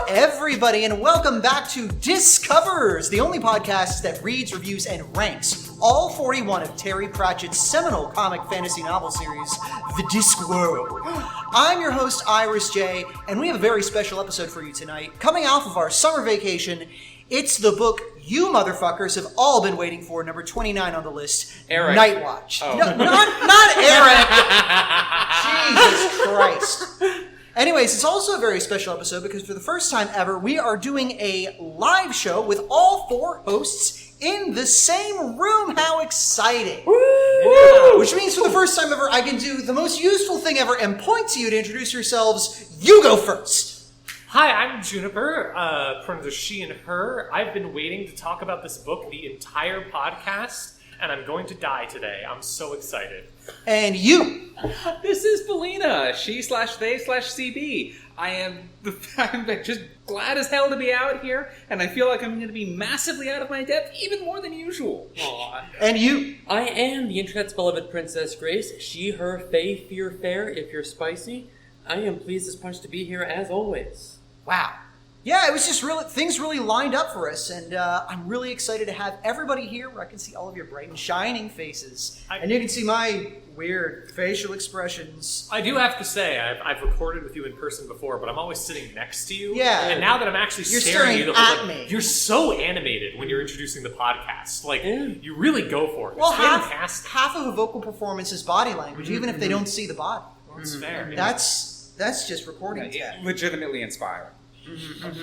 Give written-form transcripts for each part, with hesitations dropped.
everybody, and welcome back to Discovers, the only podcast that reads, reviews, and ranks all 41 of Terry Pratchett's seminal comic fantasy novel series, The Discworld. I'm your host, Iris J, and we have a very special episode for you tonight. Coming off of our summer vacation, it's the book you motherfuckers have all been waiting for, number 29 on the list, Eric. Night Watch. Oh. No, not Eric! Jesus Christ. Anyways, it's also a very special episode because for the first time ever, we are doing a live show with all four hosts in the same room. How exciting! Woo! Which means for the first time ever, I can do the most useful thing ever and point to you to introduce yourselves. You go first. Hi, I'm Juniper, pronouns are she and her. I've been waiting to talk about this book the entire podcast, and I'm going to die today. I'm so excited. And you. This is Belina, she/they/CB. I'm just glad as hell to be out here, and I feel like I'm going to be massively out of my depth, even more than usual. Aww. And you. I am the internet's beloved Princess Grace, she, her, fey, fear, fair, if you're spicy. I am pleased as punch to be here as always. Wow. Yeah, it was just really, things really lined up for us, and I'm really excited to have everybody here where I can see all of your bright and shining faces. And you can see my weird facial expressions. I do have to say, I've recorded with you in person before, but I'm always sitting next to you. Yeah. And now that I'm actually You're staring at you, staring at me. you're so animated when you're introducing the podcast. Like, you really go for it. Well, It's fantastic. half of a vocal performance is body language, even if they don't see the body. Well, it's fair. That's just recording. Yeah, legitimately inspiring.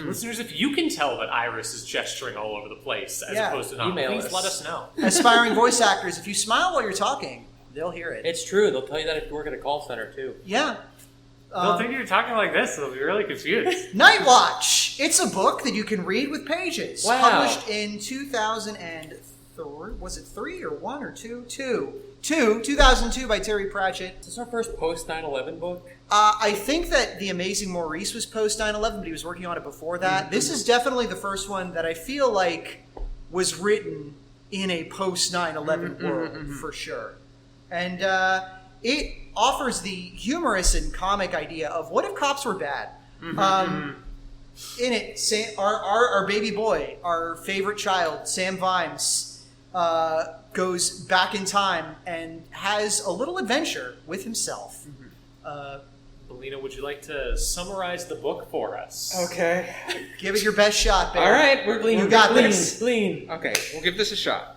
Listeners, if you can tell that Iris is gesturing all over the place as opposed to not, Email please us. let us know. Aspiring voice actors, if you smile while you're talking, they'll hear it. It's true, they'll tell you that if you work at a call center, too. Yeah. They'll think you're talking like this, they'll be really confused. Night Watch. It's a book that you can read with pages. Wow. Published in 2003. Was it 3 or 1 or 2? 2002 by Terry Pratchett. Is this our first post 9/11 book? I think that The Amazing Maurice was post 9/11, but he was working on it before that. This is definitely the first one that I feel like was written in a post 9/11 world, for sure. And it offers the humorous and comic idea of what if cops were bad? In it, our baby boy, our favorite child, Sam Vimes, goes back in time and has a little adventure with himself. Belina, would you like to summarize the book for us? Okay. Give it your best shot, baby. All right, we're You got Lean, this. lean. Okay, we'll give this a shot.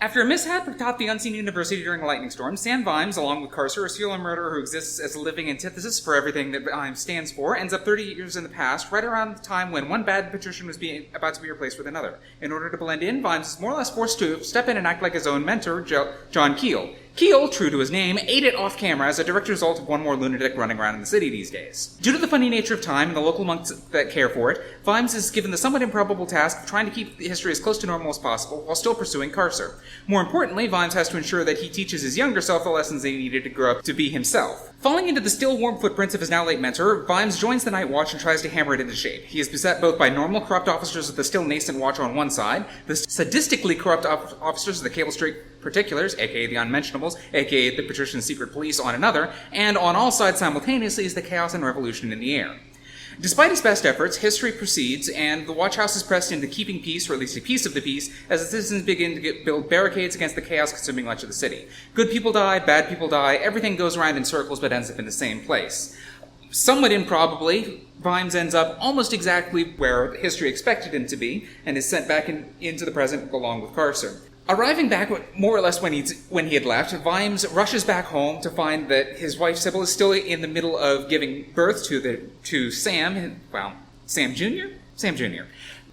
After a mishap atop the unseen university during a lightning storm, Sam Vimes, along with Carcer, a serial murderer who exists as a living antithesis for everything that Vimes stands for, ends up 30 years in the past, right around the time when one bad patrician was about to be replaced with another. In order to blend in, Vimes is more or less forced to step in and act like his own mentor, John Keel. Keel, true to his name, ate it off camera as a direct result of one more lunatic running around in the city these days. Due to the funny nature of time and the local monks that care for it, Vimes is given the somewhat improbable task of trying to keep the history as close to normal as possible while still pursuing Carcer. More importantly, Vimes has to ensure that he teaches his younger self the lessons they needed to grow up to be himself. Falling into the still warm footprints of his now late mentor, Vimes joins the Night Watch and tries to hammer it into shape. He is beset both by normal corrupt officers of the still nascent Watch on one side, the sadistically corrupt officers of the Cable Street Particulars, aka the Unmentionables, aka the Patrician Secret Police on another, and on all sides simultaneously is the chaos and revolution in the air. Despite his best efforts, history proceeds, and the Watch House is pressed into keeping peace, or at least a piece of the peace, as the citizens begin to build barricades against the chaos consuming much of the city. Good people die, bad people die, everything goes around in circles but ends up in the same place. Somewhat improbably, Vimes ends up almost exactly where history expected him to be, and is sent back into the present along with Carcer. Arriving back more or less when he had left, Vimes rushes back home to find that his wife Sybil is still in the middle of giving birth to Sam, Sam Jr.? Sam Jr.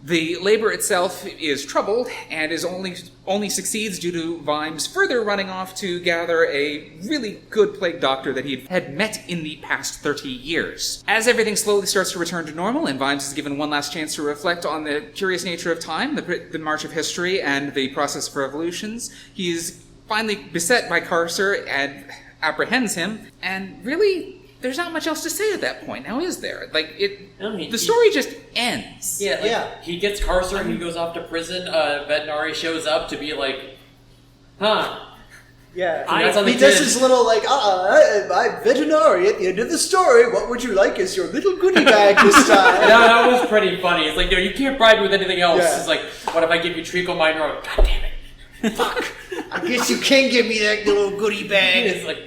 The labor itself is troubled and is only succeeds due to Vimes further running off to gather a really good plague doctor that he had met in the past 30 years. As everything slowly starts to return to normal and Vimes is given one last chance to reflect on the curious nature of time, the march of history, and the process of revolutions, he is finally beset by Carcer and apprehends him, and really there's not much else to say at that point, now is there? The story just ends. Yeah, he gets Carcer and he goes off to prison. Veterinary shows up to be like, Yeah, he does his little like, I'm veterinary at the end of the story. What would you like as your little goodie bag this time? No, that was pretty funny. It's like, you can't bribe me with anything else. Yeah. It's like, what if I give you treacle mine? God damn it. Fuck. I guess you can give me that little goodie bag. It's like,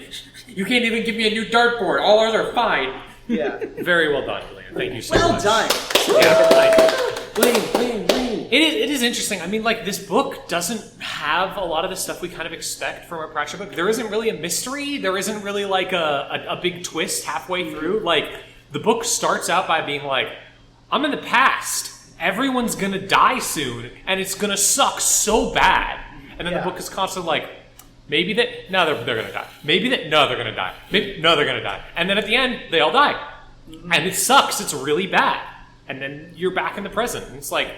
you can't even give me a new dartboard. All ours are fine. Yeah. Very well done, Julian. Thank you so much. Well done. Yeah, Bling. It is interesting. I mean, like, this book doesn't have a lot of the stuff we kind of expect from a Pratchett book. There isn't really a mystery. There isn't really, like, a big twist halfway through. Like, the book starts out by being like, I'm in the past. Everyone's gonna die soon, and it's gonna suck so bad. And then the book is constantly like, maybe that, no, they're gonna die. Maybe that, no, they're gonna die. Maybe, no, they're gonna die. And then at the end, they all die. And it sucks. It's really bad. And then you're back in the present. And it's like,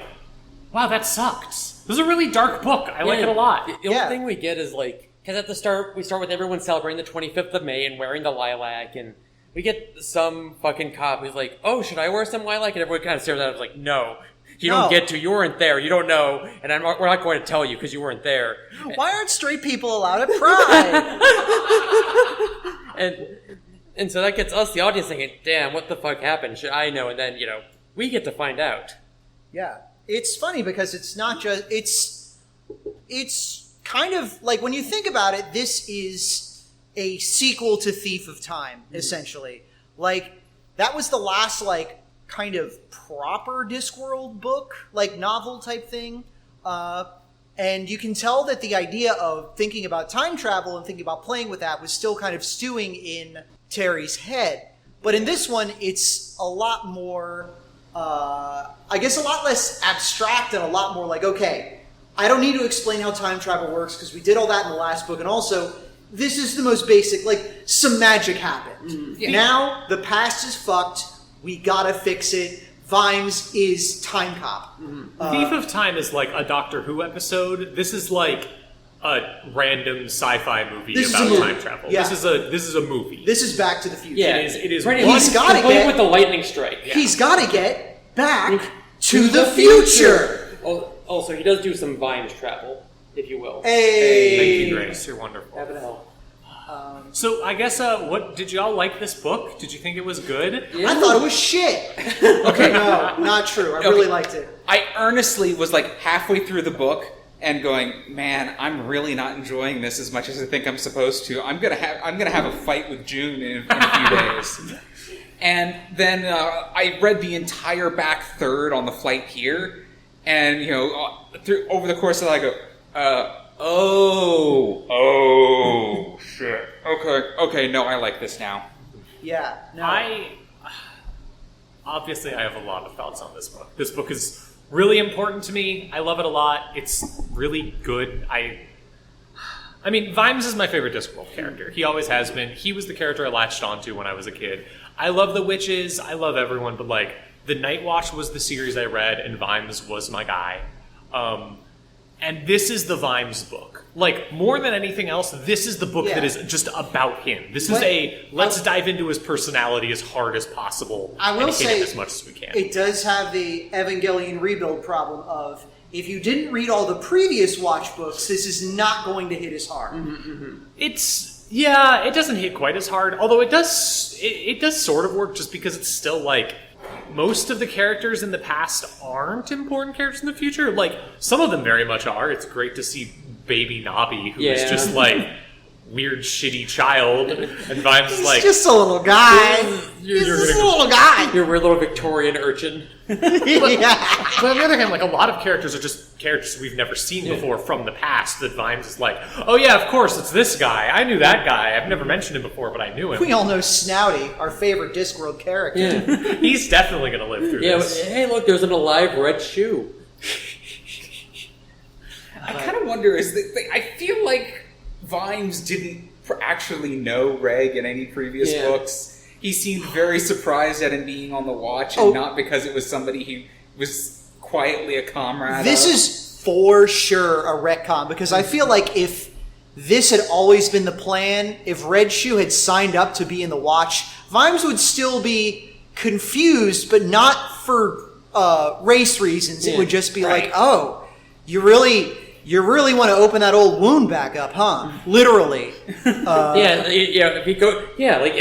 wow, that sucked. This is a really dark book. I like it a lot. The only thing we get is like, because at the start, we start with everyone celebrating the 25th of May and wearing the lilac, and we get some fucking cop who's like, oh, should I wear some lilac? And everyone kind of stares at us like, no. You don't get to. You weren't there. You don't know. And we're not going to tell you because you weren't there. Why aren't straight people allowed at Pride? And so that gets us, the audience, thinking, damn, what the fuck happened? Should I know? And then, we get to find out. Yeah. It's funny because it's not just... It's kind of... Like, when you think about it, this is a sequel to Thief of Time, essentially. Like, that was the last, like, kind of proper Discworld book, like novel type thing. And you can tell that the idea of thinking about time travel and thinking about playing with that was still kind of stewing in Terry's head. But in this one, it's a lot more, I guess a lot less abstract and a lot more like, okay, I don't need to explain how time travel works because we did all that in the last book. And also, this is the most basic, like, some magic happened. Yeah. Now, the past is fucked. We gotta fix it. Vimes is Time Cop. Thief of Time is like a Doctor Who episode. This is like a random sci-fi movie about time travel. Yeah. This is a movie. This is Back to the Future. Yeah, it is. He's gotta get with the lightning strike. Yeah. He's gotta get back to the future. Also, he does do some Vimes travel, if you will. Hey, thank you, Grace. You're wonderful. Have it help. So I guess, what did y'all like this book? Did you think it was good? Yeah. I thought it was shit. Okay, no, not true. I really liked it. I earnestly was like halfway through the book and going, man, I'm really not enjoying this as much as I think I'm supposed to. I'm gonna have a fight with June in a few days. And then I read the entire back third on the flight here, and over the course of it, I go, Oh, shit. Okay, no, I like this now. Yeah, no. Obviously, I have a lot of thoughts on this book. This book is really important to me. I love it a lot. It's really good. I mean, Vimes is my favorite Discworld character. He always has been. He was the character I latched onto when I was a kid. I love the witches. I love everyone, but, like, The Night Watch was the series I read, and Vimes was my guy. And this is the Vimes book. Like, more than anything else, this is the book that is just about him. This is let's dive into his personality as hard as possible and hit him as much as we can. It does have the Evangelion rebuild problem of, if you didn't read all the previous Watch books, this is not going to hit as hard. It doesn't hit quite as hard, although it does sort of work just because it's still, like, most of the characters in the past aren't important characters in the future. Like, some of them very much are. It's great to see baby Nobby, who is just, like, weird, shitty child. And Vimes is like... He's just a little guy. He's just a little guy. You're a weird little Victorian urchin. But on the other hand, like, a lot of characters are just characters we've never seen before from the past, that Vimes is like, oh yeah, of course, it's this guy. I knew that guy. I've never mentioned him before, but I knew him. We all know Snouty, our favorite Discworld character. Yeah. He's definitely going to live through this. Hey, look, there's an alive red shoe. I kind of wonder, I feel like Vimes didn't actually know Reg in any previous books. He seemed very surprised at him being on the watch, and not because it was somebody he was quietly a comrade This of. is for sure a retcon, because I feel like if this had always been the plan, if Red Shoe had signed up to be in the watch, Vimes would still be confused, but not for race reasons. It would just be like, oh, you really... you really want to open that old wound back up, huh? Literally. If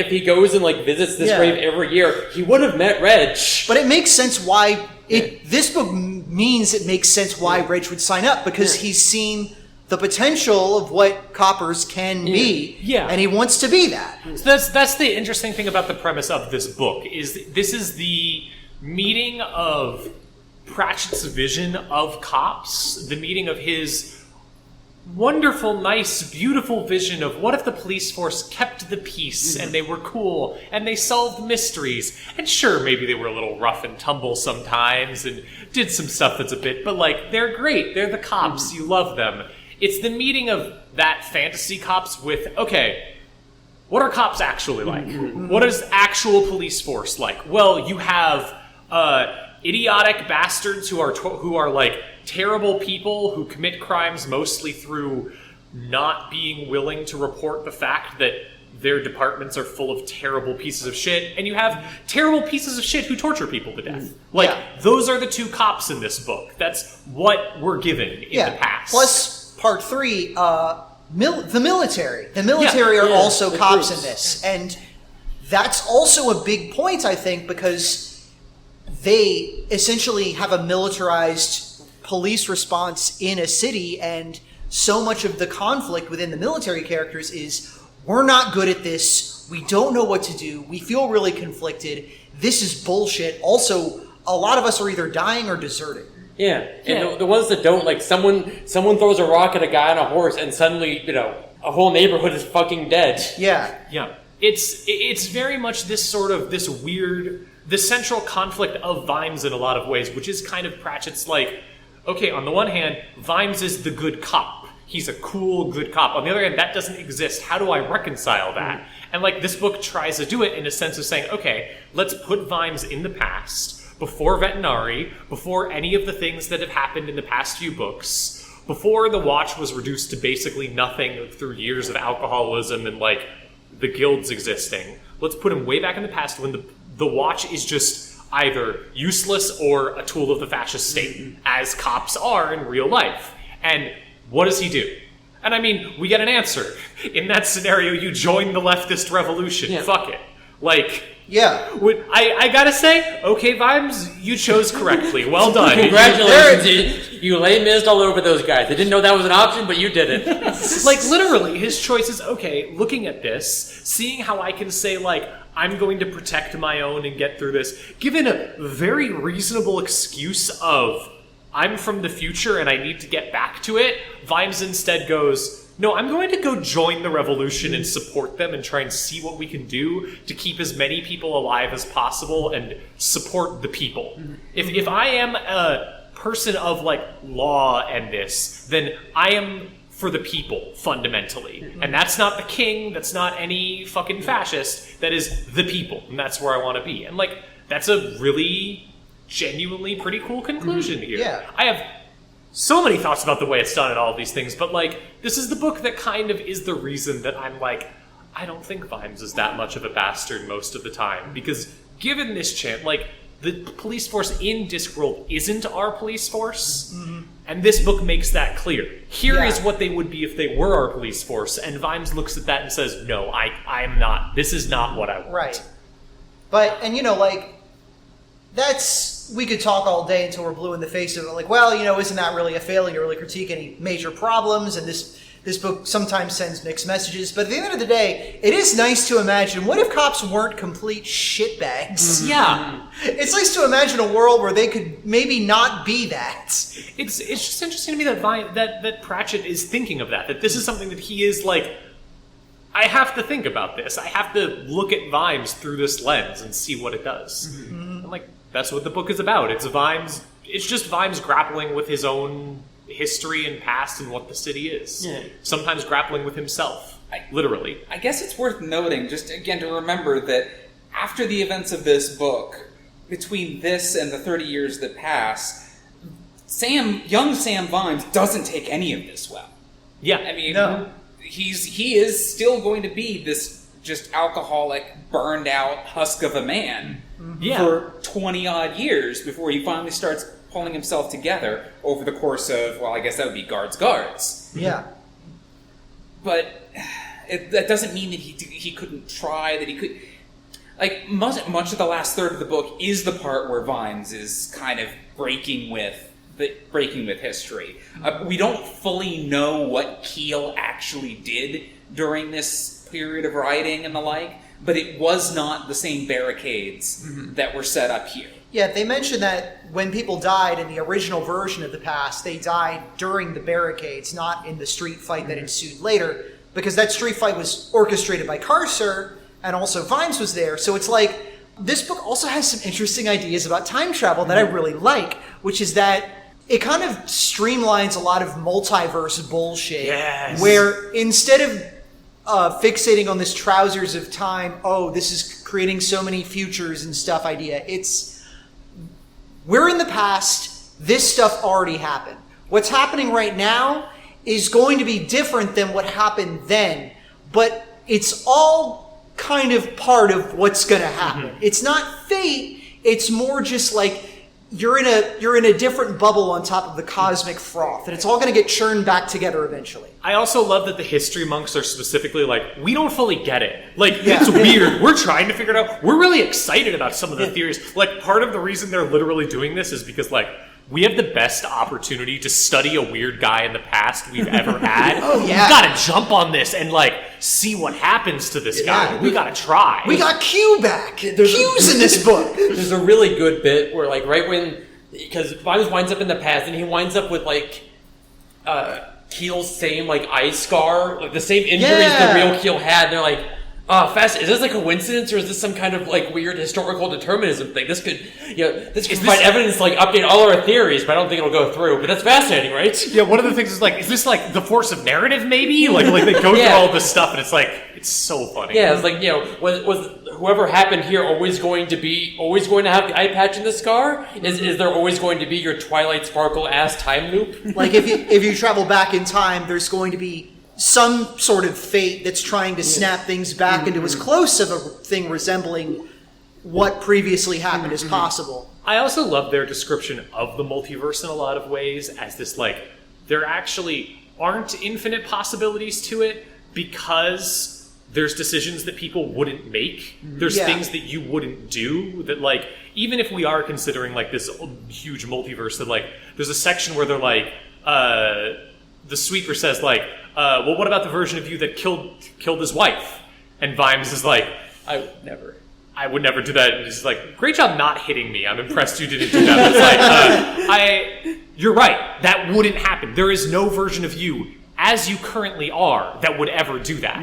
he goes and like visits this grave every year, he would have met Reg. But it makes sense why this book means it makes sense why Reg would sign up, because he's seen the potential of what coppers can be, and he wants to be that. So that's the interesting thing about the premise of this book, is this is the meeting of Pratchett's vision of cops, the meeting of his wonderful, nice, beautiful vision of what if the police force kept the peace and they were cool and they solved mysteries. And sure, maybe they were a little rough and tumble sometimes and did some stuff that's a bit, but like, they're great. They're the cops. You love them. It's the meeting of that fantasy cops with, okay, what are cops actually like? What is actual police force like? Well, you have idiotic bastards who are like terrible people who commit crimes mostly through not being willing to report the fact that their departments are full of terrible pieces of shit, and you have terrible pieces of shit who torture people to death. Those are the two cops in this book. That's what we're given in the past. Plus, part 3, the military. The military are also cops in this, and that's also a big point, I think, because they essentially have a militarized police response in a city, and so much of the conflict within the military characters is, we're not good at this, we don't know what to do, we feel really conflicted, this is bullshit. Also, a lot of us are either dying or deserting. And the ones that don't, like, someone throws a rock at a guy on a horse and suddenly, a whole neighborhood is fucking dead. It's very much this weird, the central conflict of Vimes in a lot of ways, which is kind of Pratchett's like, okay, on the one hand, Vimes is the good cop. He's a cool, good cop. On the other hand, that doesn't exist. How do I reconcile that? And like, this book tries to do it in a sense of saying, okay, let's put Vimes in the past, before Vetinari, before any of the things that have happened in the past few books, before the Watch was reduced to basically nothing through years of alcoholism and like the guilds existing. Let's put him way back in the past when the Watch is just either useless or a tool of the fascist state, as cops are in real life. And what does he do? And I mean, we get an answer. In that scenario, you join the leftist revolution. Fuck it. Like, I gotta say, okay, Vimes, you chose correctly. Well done. Congratulations. You lay mist all over those guys. They didn't know that was an option, but you did it. Like, literally, his choice is, okay, looking at this, seeing how I can say, like, I'm going to protect my own and get through this, given a very reasonable excuse of, I'm from the future and I need to get back to it, Vimes instead goes, no, I'm going to go join the revolution and support them and try and see what we can do to keep as many people alive as possible and support the people. If I am a person of, like, law and this, then I am for the people, fundamentally. And that's not the king, that's not any fucking fascist, that is the people, and that's where I want to be. And, like, that's a really genuinely pretty cool conclusion here. I have so many thoughts about the way it's done and all of these things, but, like, this is the book that kind of is the reason that I'm like, I don't think Vimes is that much of a bastard most of the time, because given this chance, like, the police force in Discworld isn't our police force, and this book makes that clear. Here is what they would be if they were our police force, and Vimes looks at that and says, no, I am not. This is not what I want. Right. But, and like, that's, we could talk all day until we're blue in the face of it, like, well, isn't that really a failure to really critique any major problems, and this book sometimes sends mixed messages, but at the end of the day, it is nice to imagine, what if cops weren't complete shitbags? It's nice to imagine a world where they could maybe not be that. It's just interesting to me that Pratchett is thinking of that this is something that he is like, I have to think about this. I have to look at Vimes through this lens and see what it does. And like, that's what the book is about. It's just Vimes grappling with his own history and past and what the city is. Sometimes grappling with himself, literally. I guess it's worth noting, just again to remember that after the events of this book, between this and the 30 years that pass, young Sam Vimes doesn't take any of this well. I mean, he is still going to be this just alcoholic, burned out husk of a man for 20 odd years before he finally starts pulling himself together over the course of, well, I guess that would be guards. Yeah. But that doesn't mean that he couldn't try, that he could... Like, much of the last third of the book is the part where Vimes is kind of breaking with history. We don't fully know what Keel actually did during this period of writing and the like, but it was not the same barricades that were set up here. Yeah, they mentioned that when people died in the original version of the past, they died during the barricades, not in the street fight that ensued later, because that street fight was orchestrated by Carcer, and also Vimes was there. So it's like, this book also has some interesting ideas about time travel that I really like, which is that it kind of streamlines a lot of multiverse bullshit. Yes. Where instead of fixating on this trousers of time, oh, this is creating so many futures and stuff idea, it's, we're in the past, this stuff already happened. What's happening right now is going to be different than what happened then, but it's all kind of part of what's going to happen. It's not fate, it's more just like you're in a different bubble on top of the cosmic froth, and it's all going to get churned back together eventually. I also love that the history monks are specifically like, we don't fully get it. Like, it's weird. We're trying to figure it out. We're really excited about some of the theories. Like, part of the reason they're literally doing this is because, like, we have the best opportunity to study a weird guy in the past we've ever had. Oh, yeah. We gotta jump on this and, like, see what happens to this guy. We gotta try. We got Q back. Q's in this book. There's a really good bit where, like, right when... Because Vimes winds up in the past, and he winds up with, like... Keel's same, like, eye scar. Like, the same injuries the real Keel had. And they're like... Fast. Is this a coincidence, or is this some kind of like weird historical determinism thing? This could, this could provide evidence to like update all our theories, but I don't think it'll go through. But that's fascinating, right? Yeah. One of the things is like, is this like the force of narrative? Maybe like they go through all this stuff, and it's like it's so funny. Yeah, it's like was whoever happened here always going to have the eye patch and the scar? Is there always going to be your Twilight Sparkle ass time loop? Like if you travel back in time, there's going to be some sort of fate that's trying to snap things back into as close of a thing resembling what previously happened as possible. I also love their description of the multiverse in a lot of ways as this, like, there actually aren't infinite possibilities to it because there's decisions that people wouldn't make. There's things that you wouldn't do that, like, even if we are considering, like, this huge multiverse that, like, there's a section where they're like, the sweeper says, like, well, what about the version of you that killed his wife? And Vimes is like, I would never do that. And he's like, great job not hitting me. I'm impressed you didn't do that. It's like, you're right. That wouldn't happen. There is no version of you as you currently are that would ever do that.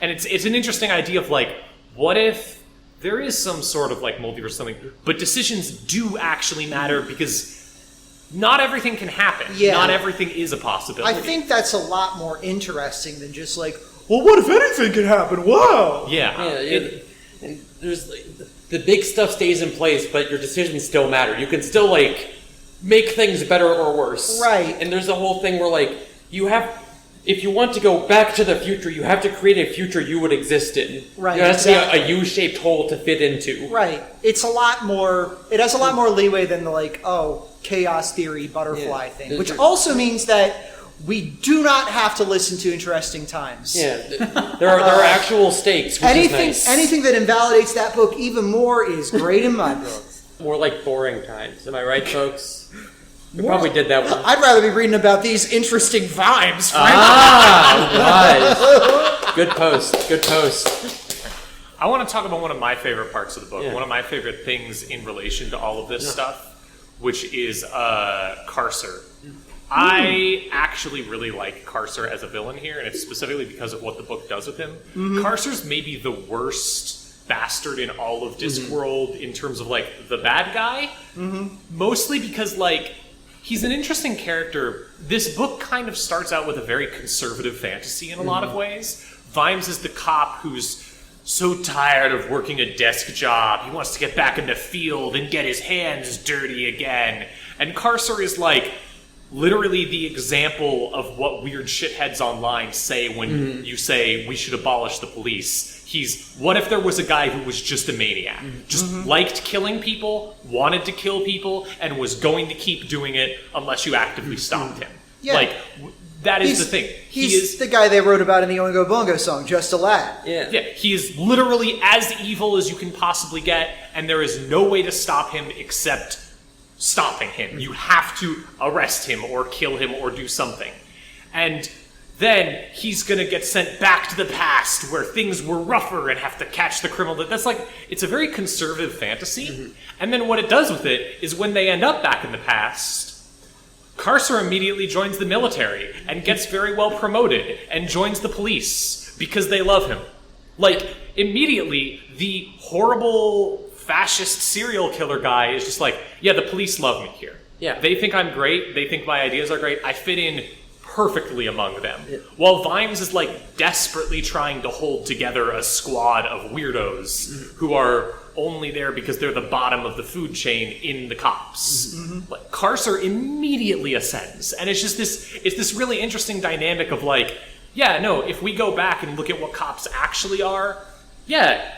And it's an interesting idea of like, what if there is some sort of like multiverse or something, but decisions do actually matter because not everything can happen. Yeah. Not everything is a possibility. I think that's a lot more interesting than just like, well, what if anything can happen? Wow. Yeah. And there's like, the big stuff stays in place, but your decisions still matter. You can still like make things better or worse. Right. And there's a whole thing where like if you want to go back to the future, you have to create a future you would exist in. Right. There has to be a U-shaped hole to fit into. Right. It has a lot more leeway than the like, chaos theory butterfly thing, which also means that we do not have to listen to Interesting Times. Yeah, there are actual stakes, which is nice. Anything that invalidates that book even more is great in my book. More like Boring Times. Am I right, folks? We probably did that one. I'd rather be reading about these interesting vibes. Right. Good post. I want to talk about one of my favorite parts of the book. Yeah. One of my favorite things in relation to all of this stuff, which is Carcer. I actually really like Carcer as a villain here, and it's specifically because of what the book does with him. Carcer's maybe the worst bastard in all of Discworld in terms of, like, the bad guy. Mostly because, like, he's an interesting character. This book kind of starts out with a very conservative fantasy in a lot of ways. Vimes is the cop who's so tired of working a desk job. He wants to get back in the field and get his hands dirty again. And Carcer is like literally the example of what weird shitheads online say when you say we should abolish the police. What if there was a guy who was just a maniac, just liked killing people, wanted to kill people, and was going to keep doing it unless you actively stopped him? Yeah. Like, that is the thing. He's the guy they wrote about in the Oingo Boingo song, Just a Lad. Yeah. Yeah, he is literally as evil as you can possibly get, and there is no way to stop him except stopping him. You have to arrest him or kill him or do something. And then he's gonna get sent back to the past where things were rougher and have to catch the criminal. That's like, it's a very conservative fantasy. And then what it does with it is when they end up back in the past, Carcer immediately joins the military and gets very well promoted and joins the police because they love him. Like, immediately, the horrible fascist serial killer guy is just like, yeah, the police love me here. Yeah. They think I'm great. They think my ideas are great. I fit in perfectly among them. Yeah. While Vimes is like desperately trying to hold together a squad of weirdos who are only there because they're the bottom of the food chain in the cops. Like, Carcer immediately ascends. And it's just this really interesting dynamic of like, yeah, no, if we go back and look at what cops actually are, yeah,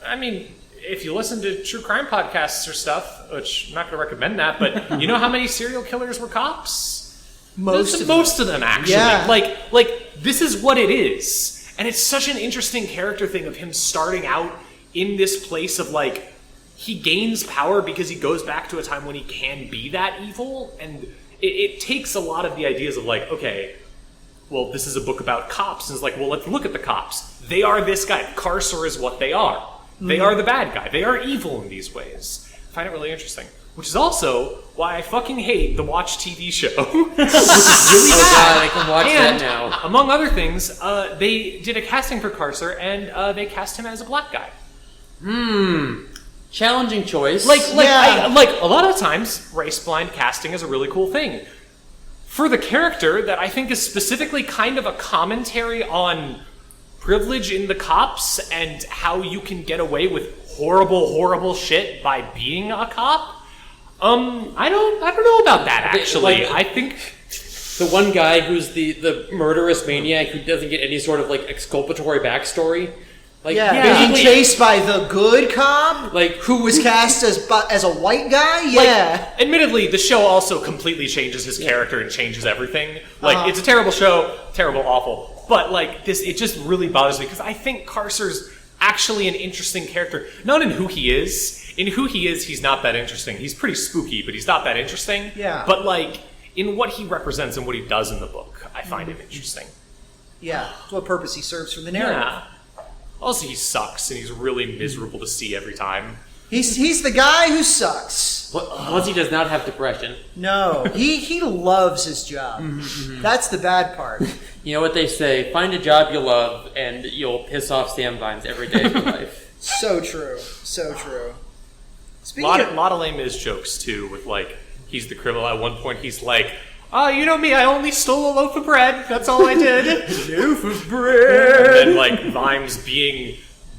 I mean, if you listen to true crime podcasts or stuff, which I'm not going to recommend that, but you know how many serial killers were cops? Most of them, actually. Yeah. Like, this is what it is. And it's such an interesting character thing of him starting out in this place of, like, he gains power because he goes back to a time when he can be that evil. And it takes a lot of the ideas of, like, okay, well, this is a book about cops. And it's like, well, let's look at the cops. They are this guy. Carcer is what they are. They are the bad guy. They are evil in these ways. I find it really interesting. Which is also why I fucking hate the Watch TV show. Which is really bad. God, I can watch that now. Among other things, they did a casting for Carcer, and they cast him as a black guy. Challenging choice. Like a lot of times, race-blind casting is a really cool thing. For the character that I think is specifically kind of a commentary on privilege in the cops and how you can get away with horrible shit by being a cop. I don't know about that, actually. I think the one guy who's the murderous maniac who doesn't get any sort of like exculpatory backstory. Like, being chased by the good cop, like who was cast as a white guy. Yeah. Like, admittedly, the show also completely changes his character and changes everything. Like, it's a terrible show, terrible, awful. But like this, it just really bothers me because I think Carcer's actually an interesting character. Not in who he is. In who he is, he's not that interesting. He's pretty spooky, but he's not that interesting. Yeah. But like in what he represents and what he does in the book, I find him interesting. Yeah. What purpose he serves for the narrative. Yeah. Also, he sucks, and he's really miserable to see every time. He's the guy who sucks. Once he does not have depression. No, he loves his job. That's the bad part. You know what they say, find a job you love, and you'll piss off Sam Vimes every day of your life. So true. So true. Lot of Les Mis jokes, too, with, like, he's the criminal. At one point, he's like, oh, you know me, I only stole a loaf of bread. That's all I did. Loaf of bread. And then, like, Vimes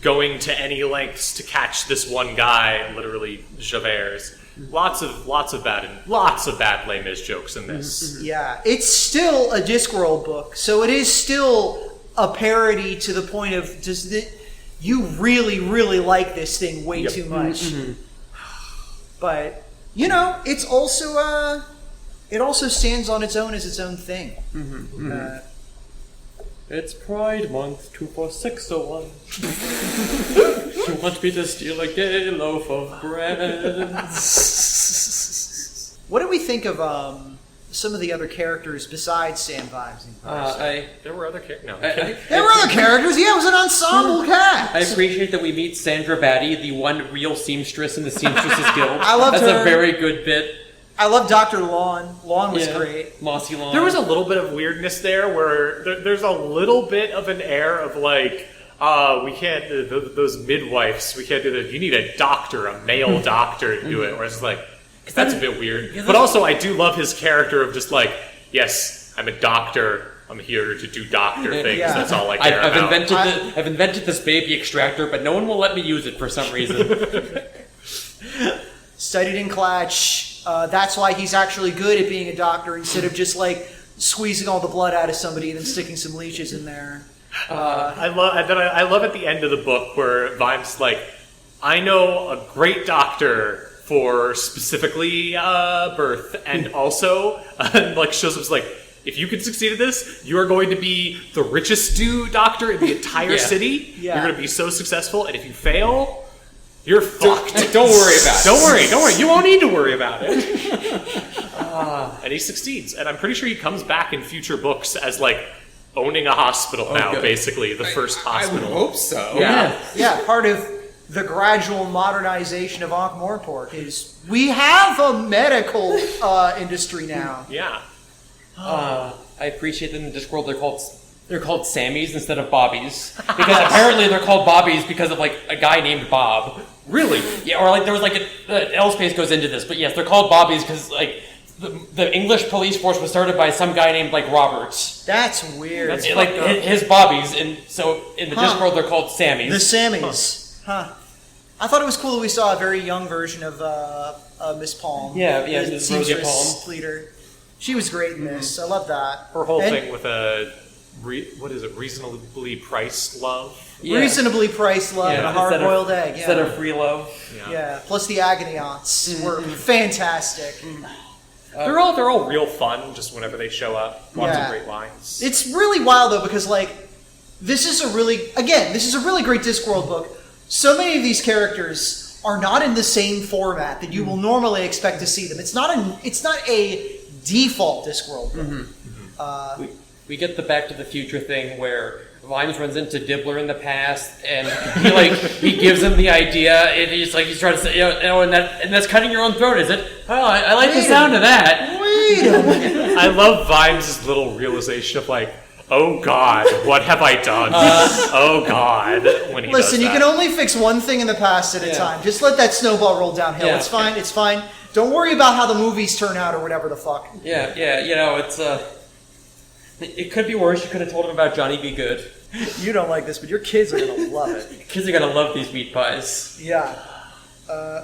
going to any lengths to catch this one guy, literally Javert. Lots of bad Les Mis jokes in this. Yeah, it's still a Discworld book, so it is still a parody to the point of you really, really like this thing way too much. But you know, it's also it also stands on its own as its own thing. It's Pride Month 24601. You want me to steal a gay loaf of bread? What do we think of some of the other characters besides Sam Vimes and Carcer? There were other characters. No, there were other characters. Yeah, it was an ensemble cast. I appreciate that we meet Sandra Batty, the one real seamstress in the Seamstresses Guild. I loved her. That's a very good bit. I love Dr. Lawn. Lawn was great. Mossy Lawn. There was a little bit of weirdness there where there's a little bit of an air of like, we can't do those midwives. We can't do that. You need a doctor, a male doctor to do it. Where it's like, that's a bit weird. But also, I do love his character of just like, yes, I'm a doctor. I'm here to do doctor things. Yeah. That's all I care about. I've invented this baby extractor, but no one will let me use it for some reason. Studied in Klatch. that's why he's actually good at being a doctor instead of just like squeezing all the blood out of somebody and then sticking some leeches in there. I love at the end of the book where Vimes like, I know a great doctor for specifically birth, and also like shows up like, if you can succeed at this, you are going to be the richest doctor in the entire city. Yeah. You're going to be so successful, and if you fail, you're fucked. Don't worry about it. Don't worry. You won't need to worry about it. And he succeeds, and I'm pretty sure he comes back in future books as like owning a hospital now, good. basically the first hospital. I would hope so. Yeah, part of the gradual modernization of Ankh-Morpork is we have a medical industry now. Yeah. I appreciate that in the Discworld they're called Sammys instead of Bobbies, because apparently they're called Bobbies because of like a guy named Bob. Really? Yeah, or like there was like L-Space goes into this, but yes, they're called Bobbies because like the English police force was started by some guy named like Roberts. That's weird. That's like his Bobbies, and so in the Discworld they're called Sammys. The Sammys. Huh. I thought it was cool that we saw a very young version of Miss Palm. Yeah, the Miss Rosie seamstress Palm. Pleader. She was great in this. I love that. Her whole thing with a reasonably priced love. Yeah. Reasonably priced love and a hard-boiled egg. Yeah. Instead of free love. Yeah. Plus the agony aunts were fantastic. They're all real fun. Just whenever they show up, lots of great lines. It's really wild though because like this is a really great Discworld book. So many of these characters are not in the same format that you will normally expect to see them. It's not a default Discworld book. We get the Back to the Future thing where Vimes runs into Dibbler in the past, and he gives him the idea, and he's trying to say, and that's cutting your own throat, is it? Oh, I like the sound of that. Wait a minute. I love Vimes' little realization of like, oh God, what have I done? Oh God, when he Listen, does you that. can only fix one thing in the past at a time. Just let that snowball roll downhill. Yeah. It's fine. Don't worry about how the movies turn out or whatever the fuck. Yeah, it's it could be worse. You could have told him about Johnny Be Good. You don't like this, but your kids are gonna love it. Kids are gonna love these meat pies. Yeah. I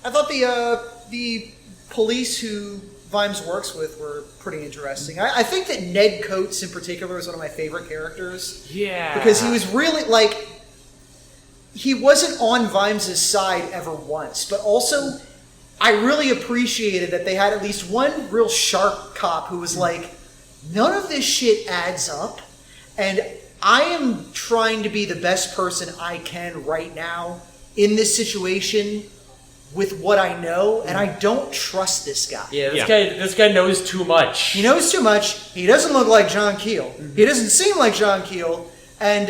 thought the police who Vimes works with were pretty interesting. I think that Ned Coates in particular is one of my favorite characters. Yeah. Because he was really like he wasn't on Vimes' side ever once, but also I really appreciated that they had at least one real sharp cop who was like, none of this shit adds up, and I am trying to be the best person I can right now in this situation with what I know, and I don't trust this guy. Yeah, this guy knows too much. He knows too much. He doesn't look like John Keel. He doesn't seem like John Keel, and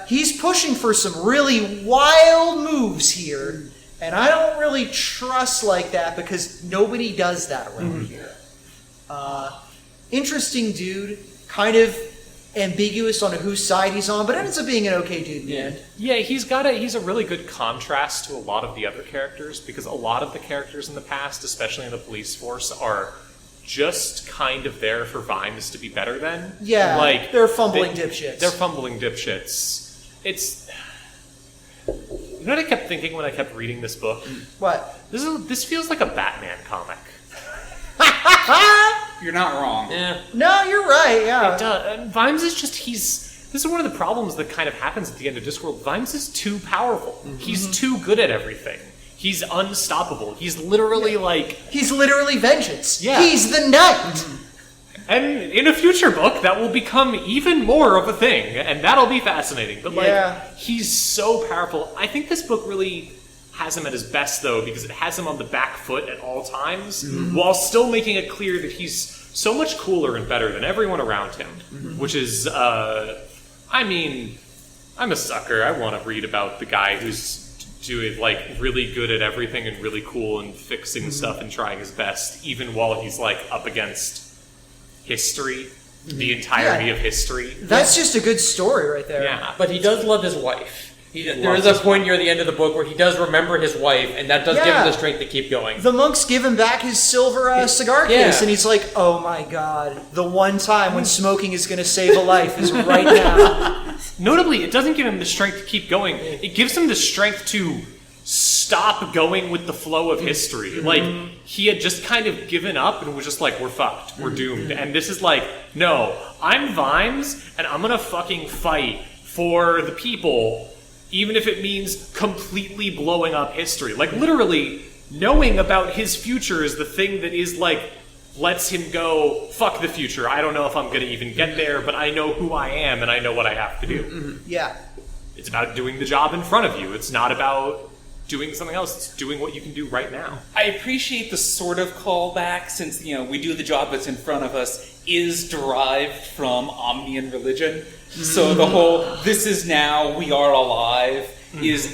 he's pushing for some really wild moves here, and I don't really trust like that because nobody does that around here. Interesting dude, kind of ambiguous on whose side he's on, but ends up being an okay dude in the end. Yeah, he's a really good contrast to a lot of the other characters, because a lot of the characters in the past, especially in the police force, are just kind of there for Vimes to be better than. Yeah, like they're fumbling dipshits. They're fumbling dipshits. It's... You know what I kept thinking when I kept reading this book? What? This feels like a Batman comic. You're not wrong. Yeah. No, you're right, yeah. It does. And Vimes is just, this is one of the problems that kind of happens at the end of Discworld. Vimes is too powerful. He's too good at everything. He's unstoppable. He's literally He's literally vengeance. Yeah. He's the knight. And in a future book, that will become even more of a thing, and that'll be fascinating. But he's so powerful. I think this book really has him at his best, though, because it has him on the back foot at all times, while still making it clear that he's so much cooler and better than everyone around him, which is, I'm a sucker. I want to read about the guy who's doing, really good at everything and really cool and fixing stuff and trying his best, even while he's, up against history, the entirety of history. That's just a good story right there. Yeah. But he does love his wife. There is a point near the end of the book where he does remember his wife, and that does give him the strength to keep going. The monks give him back his silver cigar case, and he's like, oh my god, the one time when smoking is going to save a life is right now. Notably, it doesn't give him the strength to keep going. It gives him the strength to stop going with the flow of history. Like, he had just kind of given up and was just like, we're fucked, we're doomed. And this is like, no, I'm Vimes, and I'm gonna fucking fight for the people, even if it means completely blowing up history. Like, literally, knowing about his future is the thing that is like, lets him go, fuck the future. I don't know if I'm gonna even get there, but I know who I am and I know what I have to do. Yeah. It's about doing the job in front of you. It's not about doing something else. It's doing what you can do right now. I appreciate the sort of callback, since, we do the job that's in front of us, is derived from Omnian religion. So the whole, this is now, we are alive, is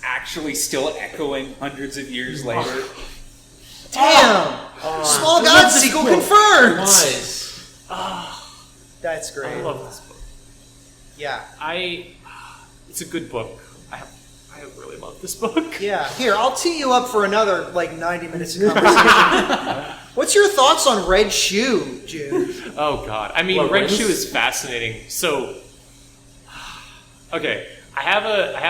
actually still echoing hundreds of years later. Damn! Small God sequel confirmed! Nice. That's great. I love this book. Yeah. It's a good book. I really love this book. Yeah. Here, I'll tee you up for another, 90 minutes of conversation. What's your thoughts on Red Shoe, June? Oh, God. I mean, Red Shoe is fascinating. So, okay. I have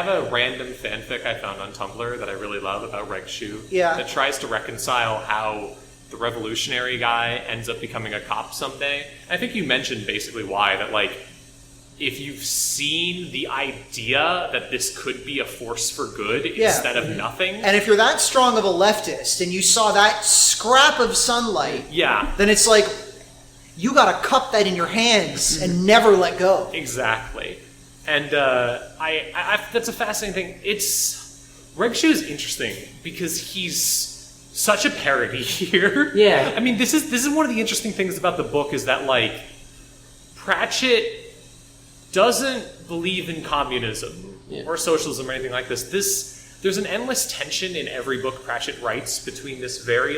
a random fanfic I found on Tumblr that I really love about Red Shoe. Yeah. That tries to reconcile how the revolutionary guy ends up becoming a cop someday. And I think you mentioned basically why, that, if you've seen the idea that this could be a force for good instead of nothing. And if you're that strong of a leftist and you saw that scrap of sunlight, then it's like, you gotta cup that in your hands and never let go. Exactly. And I that's a fascinating thing. Red Shoe is interesting because he's such a parody here. Yeah. I mean, this is one of the interesting things about the book, is that, Pratchett doesn't believe in communism or socialism or anything like this. There's an endless tension in every book Pratchett writes between this very,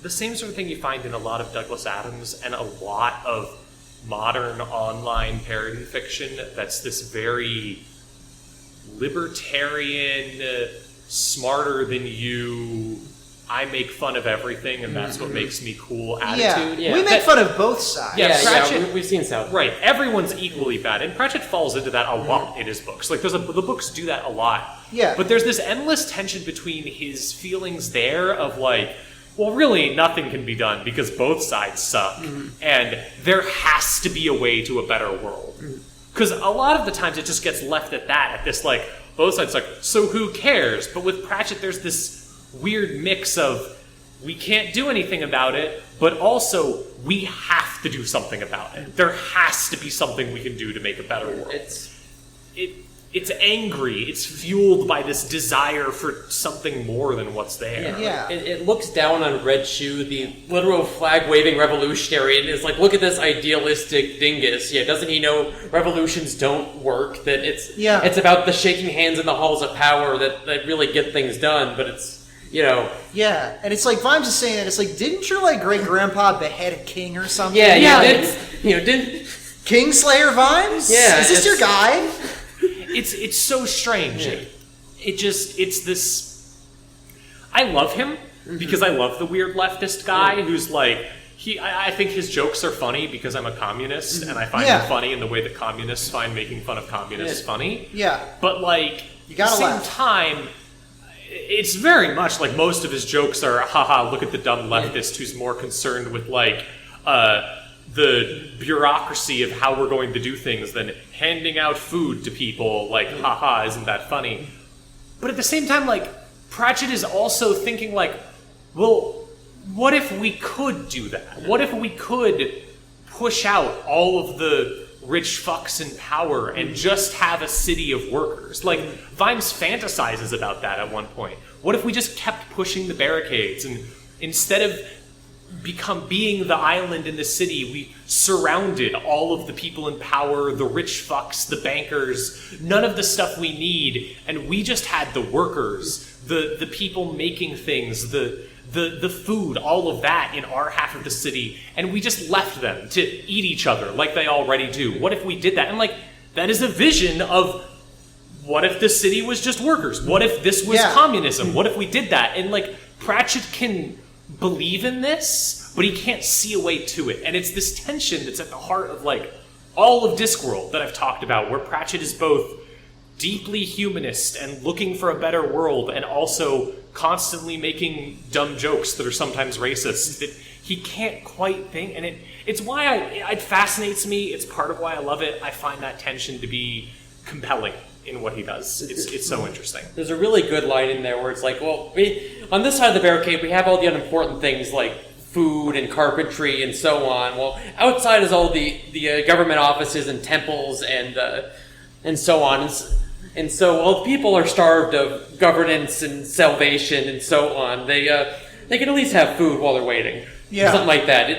the same sort of thing you find in a lot of Douglas Adams and a lot of modern online parody fiction, that's this very libertarian, smarter than you, I make fun of everything and that's what makes me cool attitude. Yeah. We make fun of both sides. Pratchett, we've seen South. Right, everyone's equally bad, and Pratchett falls into that a lot in his books. The books do that a lot. Yeah. But there's this endless tension between his feelings there of well, really, nothing can be done because both sides suck, and there has to be a way to a better world. Because a lot of the times it just gets left at that, at this, both sides so who cares? But with Pratchett, there's this weird mix of, we can't do anything about it, but also, we have to do something about it. There has to be something we can do to make a better world. It's angry. It's fueled by this desire for something more than what's there. Yeah. It looks down on Red Shoe, the literal flag-waving revolutionary, and is like, look at this idealistic dingus. Yeah, doesn't he know revolutions don't work? That it's about the shaking hands in the halls of power that really get things done, but it's, Yeah, and it's like, Vimes is saying that, it's like, didn't your, great-grandpa behead a king or something? Didn't Kingslayer Vimes? Yeah. Is this your guy? It's so strange. Yeah. It's this. I love him because I love the weird leftist guy who's I think his jokes are funny because I'm a communist and I find them funny in the way that communists find making fun of communists funny. Yeah. But you gotta at the same laugh. time, it's very much most of his jokes are, haha, look at the dumb leftist who's more concerned with the bureaucracy of how we're going to do things than handing out food to people, haha, isn't that funny? But at the same time, Pratchett is also thinking well, what if we could do that? What if we could push out all of the rich fucks in power and just have a city of workers? Vimes fantasizes about that at one point. What if we just kept pushing the barricades and instead of being the island in the city, we surrounded all of the people in power, the rich fucks, the bankers, none of the stuff we need, and we just had the workers, the people making things, the food, all of that in our half of the city, and we just left them to eat each other like they already do. What if we did that? And that is a vision of, what if the city was just workers? What if this was communism? What if we did that? And Pratchett can believe in this, but he can't see a way to it. And it's this tension that's at the heart of all of Discworld that I've talked about, where Pratchett is both deeply humanist and looking for a better world, and also constantly making dumb jokes that are sometimes racist. That he can't quite think, and it's why it fascinates me. It's part of why I love it. I find that tension to be compelling in what he does. It's so interesting. There's a really good line in there where it's like, well, on this side of the barricade, we have all the unimportant things like food and carpentry and so on. Well, outside is all the government offices and temples and so on. And so, while people are starved of governance and salvation and so on, they can at least have food while they're waiting. Yeah. Something like that.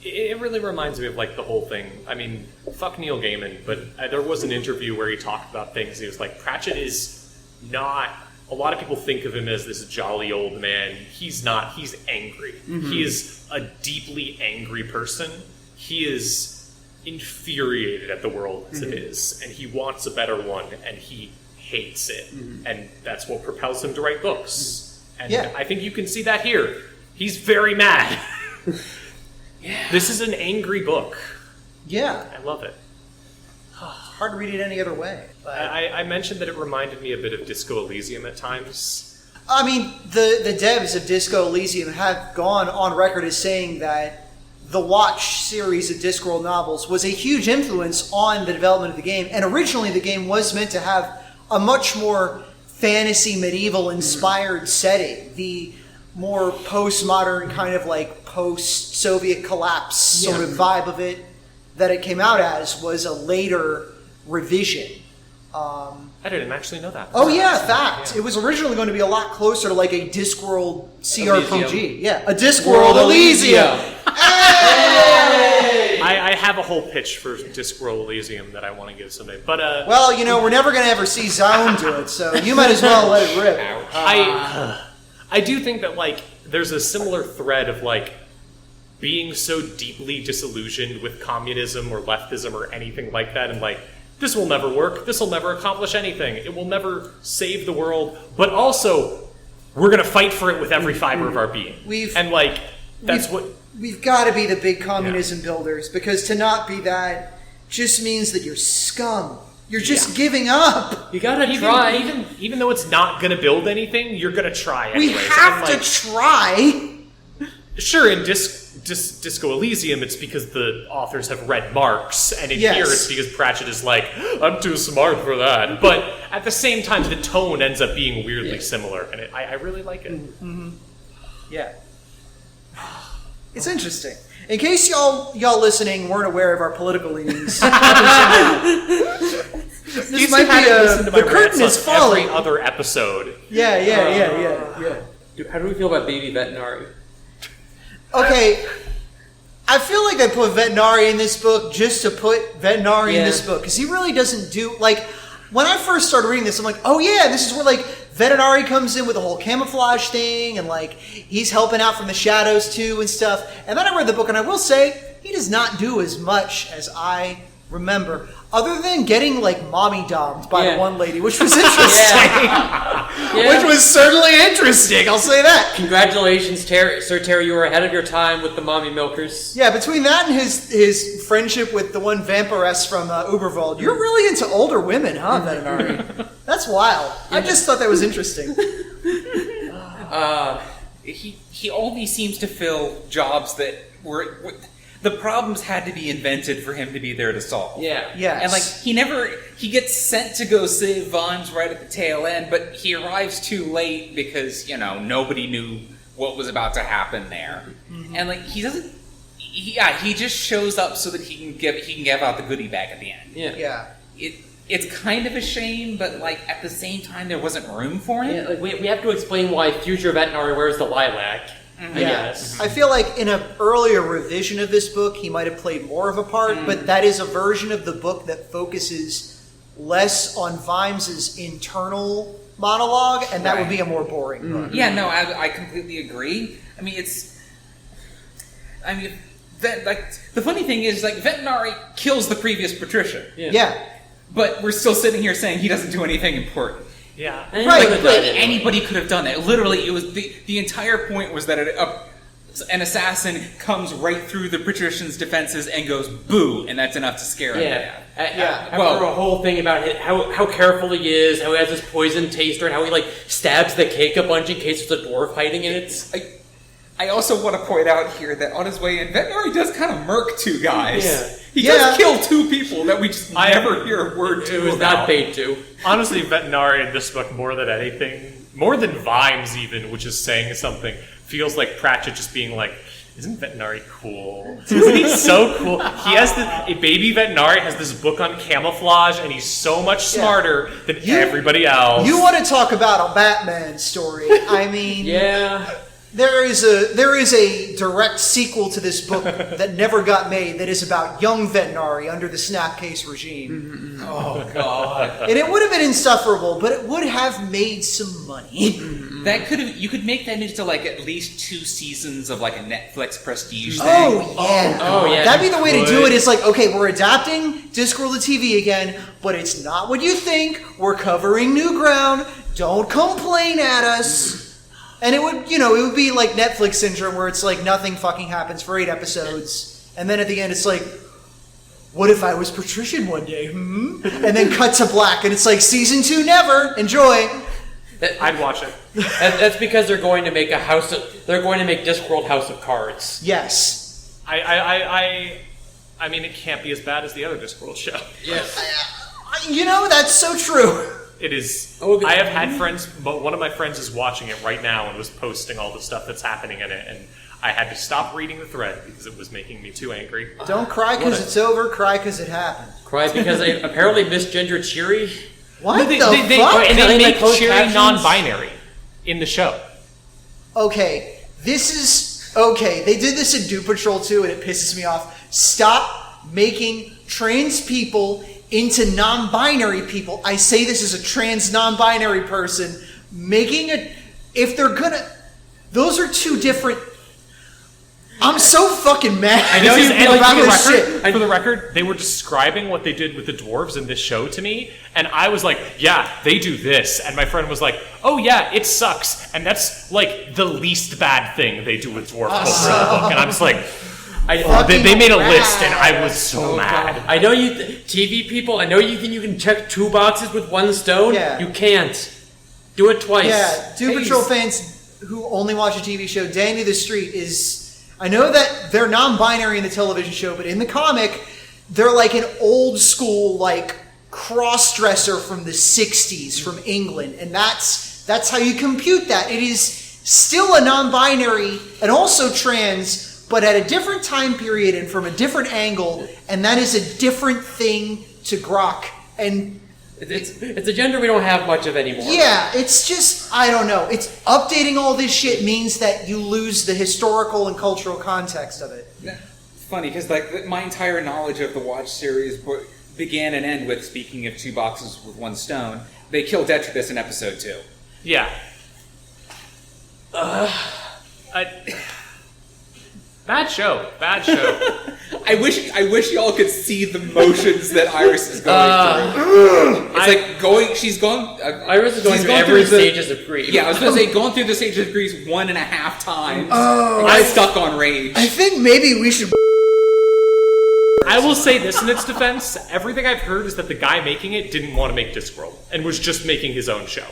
It really reminds me of like the whole thing. I mean, fuck Neil Gaiman, but there was an interview where he talked about things. He was like, Pratchett is not. A lot of people think of him as this jolly old man. He's not. He's angry. Mm-hmm. He is a deeply angry person. He is infuriated at the world as it is, and he wants a better one, and he hates it. Mm-hmm. And that's what propels him to write books. And I think you can see that here. He's very mad. This is an angry book. Yeah. I love it. Hard to read it any other way. But I mentioned that it reminded me a bit of Disco Elysium at times. I mean, the devs of Disco Elysium have gone on record as saying that the Watch series of Discworld novels was a huge influence on the development of the game. And originally the game was meant to have a much more fantasy, medieval-inspired setting. The more postmodern kind of like post-Soviet collapse sort of vibe of it that it came out as was a later revision. I didn't actually know that. Oh yeah, fact. It was originally going to be a lot closer to like a Discworld CRPG. Elysium. Yeah, a Discworld Elysium. Hey! I have a whole pitch for Discworld Elysium that I want to give somebody. But well, you know, we're never going to ever see Zone do it, so you might as well let it rip. I do think that like there's a similar thread of like being so deeply disillusioned with communism or leftism or anything like that, and like, this will never work, this will never accomplish anything, it will never save the world, but also, we're going to fight for it with every fiber of our being. We've got to be the big communism builders, because to not be that just means that you're scum. You're just giving up. You gotta try. Even though it's not going to build anything, you're going to try anyways. We have to try. Sure, in Disco Elysium, it's because the authors have read Marx, and in here it's because Pratchett is like, I'm too smart for that. But at the same time, the tone ends up being weirdly similar, and I really like it. Mm-hmm. Yeah. It's interesting. In case y'all listening weren't aware of our political leanings, this might be the curtain is falling. Every other episode. Yeah. Dude, how do we feel about Baby Vetinari? Okay, I feel like I put Vetinari in this book just to put Vetinari in this book, because he really doesn't do, like, when I first started reading this, I'm like, oh yeah, this is where, like, Vetinari comes in with the whole camouflage thing, and, like, he's helping out from the shadows, too, and stuff. And then I read the book, and I will say, he does not do as much as I remember, other than getting, like, mommy domed by the one lady, which was interesting. Which was certainly interesting, I'll say that. Congratulations, Sir Terry, you were ahead of your time with the mommy milkers. Yeah, between that and his friendship with the one vampiress from Uberwald, you're really into older women, huh, Vetinari? That's wild. I just thought that was interesting. He only seemes to fill jobs that were... The problems had to be invented for him to be there to solve. Yeah. Yes. And, like, he gets sent to go save Vimes right at the tail end, but he arrives too late because, you know, nobody knew what was about to happen there. Mm-hmm. And, like, he doesn't... he just shows up so that he can give out the goodie bag at the end. Yeah. It's kind of a shame, but, like, at the same time, there wasn't room for him. Yeah, like, we have to explain why future Vetinari wears the lilac. I guess. I feel like in an earlier revision of this book, he might have played more of a part, but that is a version of the book that focuses less on Vimes' internal monologue, and that would be a more boring book. Yeah, no, I completely agree. I mean, the funny thing is, like, Vetinari kills the previous Patricia. Yeah. But we're still sitting here saying he doesn't do anything important. Yeah. Right, but anybody could have done that. Literally, it was the entire point was that an assassin comes right through the patrician's defenses and goes boo, and that's enough to scare him. After a whole thing about how careful he is, how he has this poison taster, and how he stabs the cake a bunch in case there's a dwarf hiding in it. I also want to point out here that on his way in, Veterinary does kind of murk two guys. Yeah. He does kill two people that we just never hear a word to. It was not paid to. Honestly, Veterinary in this book, more than anything, more than Vimes even, which is saying something, feels like Pratchett just being like, isn't Veterinary cool? Isn't he so cool? He has a baby Veterinary has this book on camouflage, and he's so much smarter than everybody else. You want to talk about a Batman story? I mean, There is a direct sequel to this book that never got made that is about young Veterinary under the Snapcase regime. Mm-hmm. Oh, God. And it would have been insufferable, but it would have made some money. Mm-hmm. You could make that into at least 2 seasons of a Netflix prestige thing. Oh yeah. That'd be the way to do it. It's okay, we're adapting Discworld to TV again, but it's not what you think. We're covering new ground. Don't complain at us. And it would, it would be like Netflix syndrome where it's nothing fucking happens for 8 episodes. And then at the end it's what if I was patrician one day? And then cut to black and it's season 2 never. Enjoy. I'd watch it. That's because they're going to make they're going to make Discworld House of Cards. Yes. I mean, it can't be as bad as the other Discworld show. Yes. That's so true. It is. I have had friends, but one of my friends is watching it right now and was posting all the stuff that's happening in it, and I had to stop reading the thread because it was making me too angry. Don't cry because it's over, cry because it happened. Cry because they apparently misgendered Cheery? What they fuck? And they make Cheery captions? non-binary in the show. Okay, they did this in Doom Patrol 2 and it pisses me off. Stop making trans people into non-binary people. I say this as a trans non-binary person. Those are 2 different... I'm so fucking mad. I know about this shit. For the record, they were describing what they did with the dwarves in this show to me, and I was like, yeah, they do this. And my friend was like, oh yeah, it sucks. And that's the least bad thing they do with dwarf culture in the book. And I'm just like... they made a list, and I was so mad. I know TV people, I know you think you can check 2 boxes with 1 stone. Yeah. You can't. Do it twice. Yeah, Doom Patrol fans who only watch a TV show, Danny the Street is... I know that they're non-binary in the television show, but in the comic, they're an old school, cross-dresser from the 60s from England, and that's how you compute that. It is still a non-binary and also trans, but at a different time period and from a different angle, and that is a different thing to grok. And it's a gender we don't have much of anymore. Yeah, it's just, I don't know. It's updating all this shit means that you lose the historical and cultural context of it. It's funny, because my entire knowledge of the Watch series began and end with, speaking of 2 boxes with 1 stone, they kill Detritus in episode 2. Yeah. Bad show. I wish y'all could see the motions that Iris is going through. She's going... Iris is going through every stages of grief. Yeah, I was going to say, going through the stages of grief 1.5 times. I'm stuck on rage. I think maybe we should... I will say this in its defense. Everything I've heard is that the guy making it didn't want to make Discworld and was just making his own show.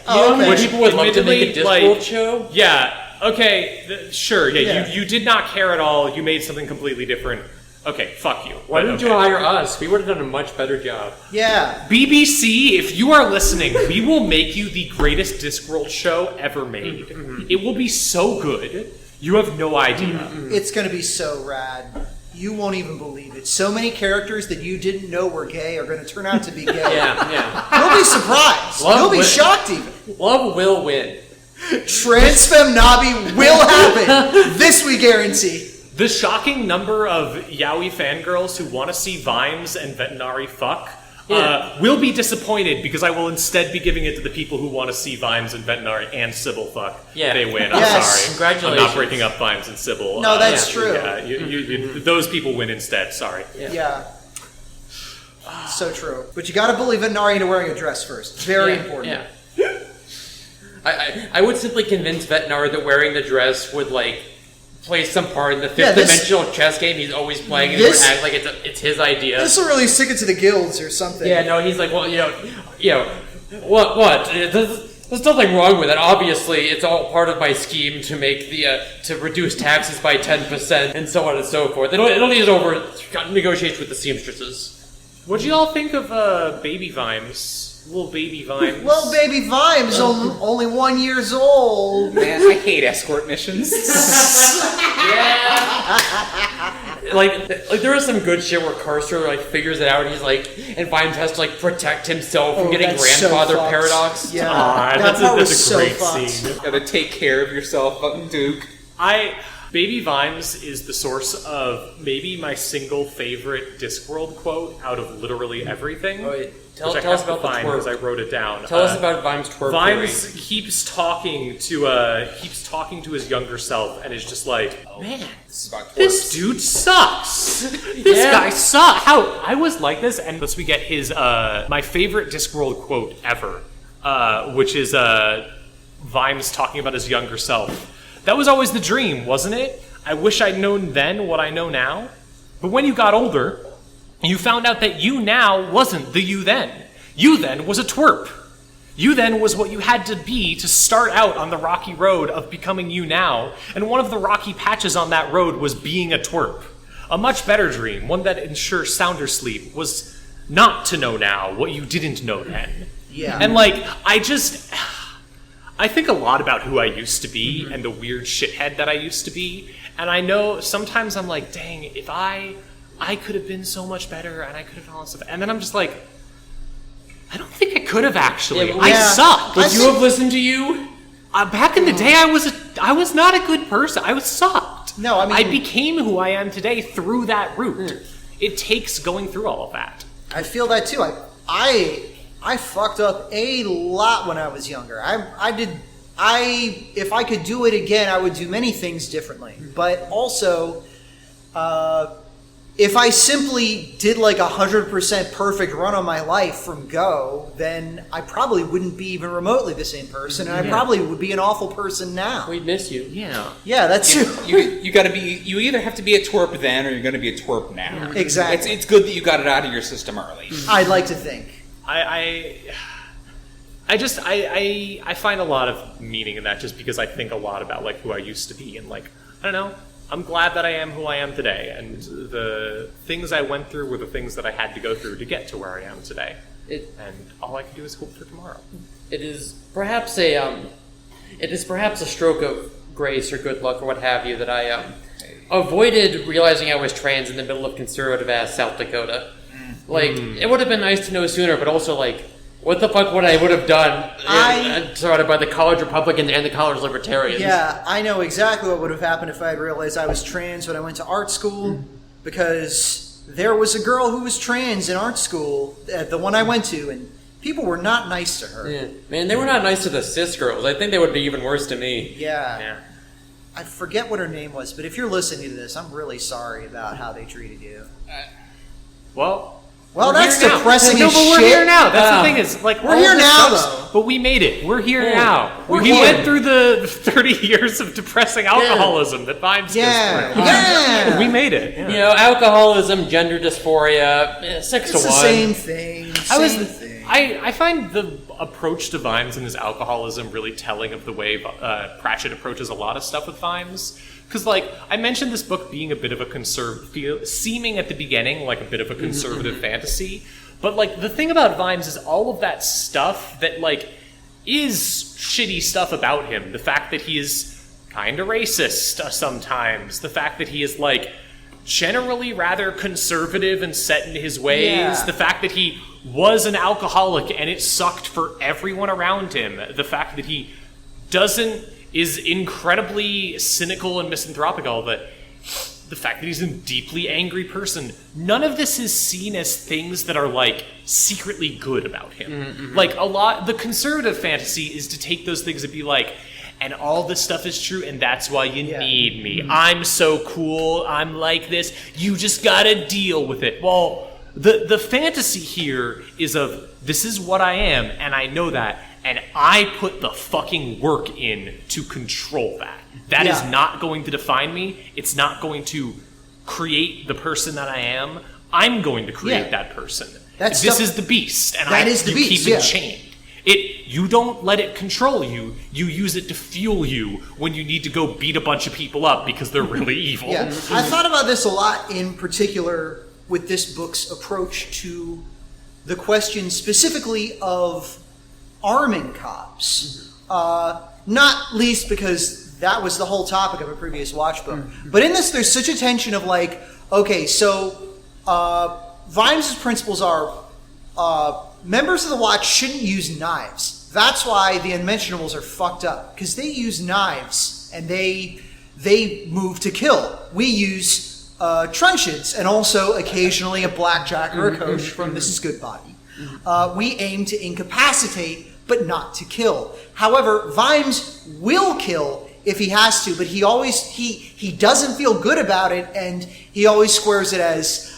Which people would love to make a Discworld show? Yeah. Okay, sure. Yeah, you did not care at all. You made something completely different. Okay, fuck you. Why didn't you hire us? We would have done a much better job. Yeah. BBC, if you are listening, we will make you the greatest Discworld show ever made. It will be so good. You have no idea. It's going to be so rad. You won't even believe it. So many characters that you didn't know were gay are going to turn out to be gay. Yeah. You'll be surprised. You'll be shocked even. Love will win. Transfemnabi will happen. This we guarantee. The shocking number of yaoi fangirls who want to see Vimes and Veterinary fuck will be disappointed because I will instead be giving it to the people who want to see Vimes and Veterinary and Sybil fuck. Yeah. They win. I'm Yes. sorry. Congratulations. I'm not breaking up Vimes and Sybil. No, that's true. Yeah, those people win instead. Sorry. Yeah. So true. But you got to believe Veterinary into wearing a dress first. Very important. Yeah. I would simply convince Veterinary that wearing the dress would plays some part in the fifth dimensional chess game he's always playing, and he would act like it's his idea. This will really stick it to the guilds or something. Yeah, no, he's like, well, what? There's nothing wrong with it. Obviously, it's all part of my scheme to make to reduce taxes by 10% and so on and so forth. It'll need over negotiates with the seamstresses. What do y'all think of Baby Vimes? Little Baby Vimes. Well, Baby Vimes, only 1 year old. Man, I hate escort missions. Like there is some good shit where Carcer figures it out, and he's and Vimes has to protect himself from getting grandfather paradox. Yeah, that's a great fucked. scene. Gotta take care of yourself, Duke. Baby Vimes is the source of maybe my single favorite Discworld quote out of literally everything. Oh, yeah. Tell Which us I about the twerp. because I wrote it down. Tell us about Vimes' twerp. Vimes keeps talking to his younger self, and is just like, man, This is about this twerps. dude sucks. This guy sucks. How I was like this, and thus we get his my favorite Discworld quote ever, which is Vimes talking about his younger self. That was always the dream, wasn't it? I wish I'd known then what I know now. But when you got older, you found out that you now wasn't the you then. You then was a twerp. You then was what you had to be to start out on the rocky road of becoming you now, and one of the rocky patches on that road was being a twerp. A much better dream, one that ensures sounder sleep, was not to know now what you didn't know then. Yeah. And I think a lot about who I used to be and the weird shithead that I used to be, and I know sometimes I'm like, dang, if I could have been so much better, and I could have done all this stuff, and then I'm just like, I don't think I could have actually. Yeah, I sucked. Would you have listened to you? Back in the day, I was not a good person. I was sucked. No, I mean, I became who I am today through that route. It takes going through all of that. I feel that too. I fucked up a lot when I was younger. If I could do it again, I would do many things differently. But also, if I simply did 100% perfect run on my life from go, then I probably wouldn't be even remotely the same person, and I probably would be an awful person now. We'd miss you. Yeah. Yeah, that's true. You gotta be. You either have to be a twerp then, or you're gonna be a twerp now. Exactly. It's good that you got it out of your system early. I'd like to think. I find a lot of meaning in that just because I think a lot about who I used to be, and I don't know, I'm glad that I am who I am today, and the things I went through were the things that I had to go through to get to where I am today. And all I can do is hope for tomorrow. It is perhaps a stroke of grace or good luck or what have you that I avoided realizing I was trans in the middle of conservative ass South Dakota. It would have been nice to know sooner, but also what the fuck would I would have done surrounded by the college Republicans and the college Libertarians? Yeah, I know exactly what would have happened if I had realized I was trans when I went to art school, because there was a girl who was trans in art school, the one I went to, and people were not nice to her. Yeah. Man, they were not nice to the cis girls. I think they would be even worse to me. Yeah. I forget what her name was, but if you're listening to this, I'm really sorry about how they treated you. Well, that's depressing as shit. We're here now. That's the thing is, we're here now, though. But we made it. We're here now. We're we here. went through the 30 years of depressing alcoholism that Vimes goes through. Yeah. We made it. Yeah. You know, alcoholism, gender dysphoria, 6 to 1. It's the same thing. I find the approach to Vimes and his alcoholism really telling of the way Pratchett approaches a lot of stuff with Vimes. Because, I mentioned this book being a bit of a seeming at the beginning like a bit of a conservative fantasy. But, the thing about Vimes is all of that stuff that, is shitty stuff about him. The fact that he is kind of racist sometimes. The fact that he is, generally rather conservative and set in his ways. Yeah. The fact that he was an alcoholic and it sucked for everyone around him. The fact that he is incredibly cynical and misanthropic, all of it. The fact that he's a deeply angry person. None of this is seen as things that are, secretly good about him. Mm-hmm. The conservative fantasy is to take those things and be and all this stuff is true, and that's why you need me. Mm-hmm. I'm so cool, I'm like this, you just gotta deal with it. Well, the fantasy here is of, this is what I am, and I know that, and I put the fucking work in to control that. That is not going to define me. It's not going to create the person that I am. I'm going to create that person. This is the beast, and you keep it chained. You don't let it control you. You use it to fuel you when you need to go beat a bunch of people up because they're really evil. Yeah. I thought about this a lot, in particular with this book's approach to the question specifically of arming cops. Not least because that was the whole topic of a previous watch book. But in this, there's such a tension of like, okay, so Vimes' principles are members of the watch shouldn't use knives. That's why the Unmentionables are fucked up, because they use knives and they move to kill. We use truncheons and also occasionally a blackjack or a coach from Mrs. Goodbody. We aim to incapacitate, but not to kill. However, Vimes will kill if he has to, but he doesn't feel good about it, and he always squares it as,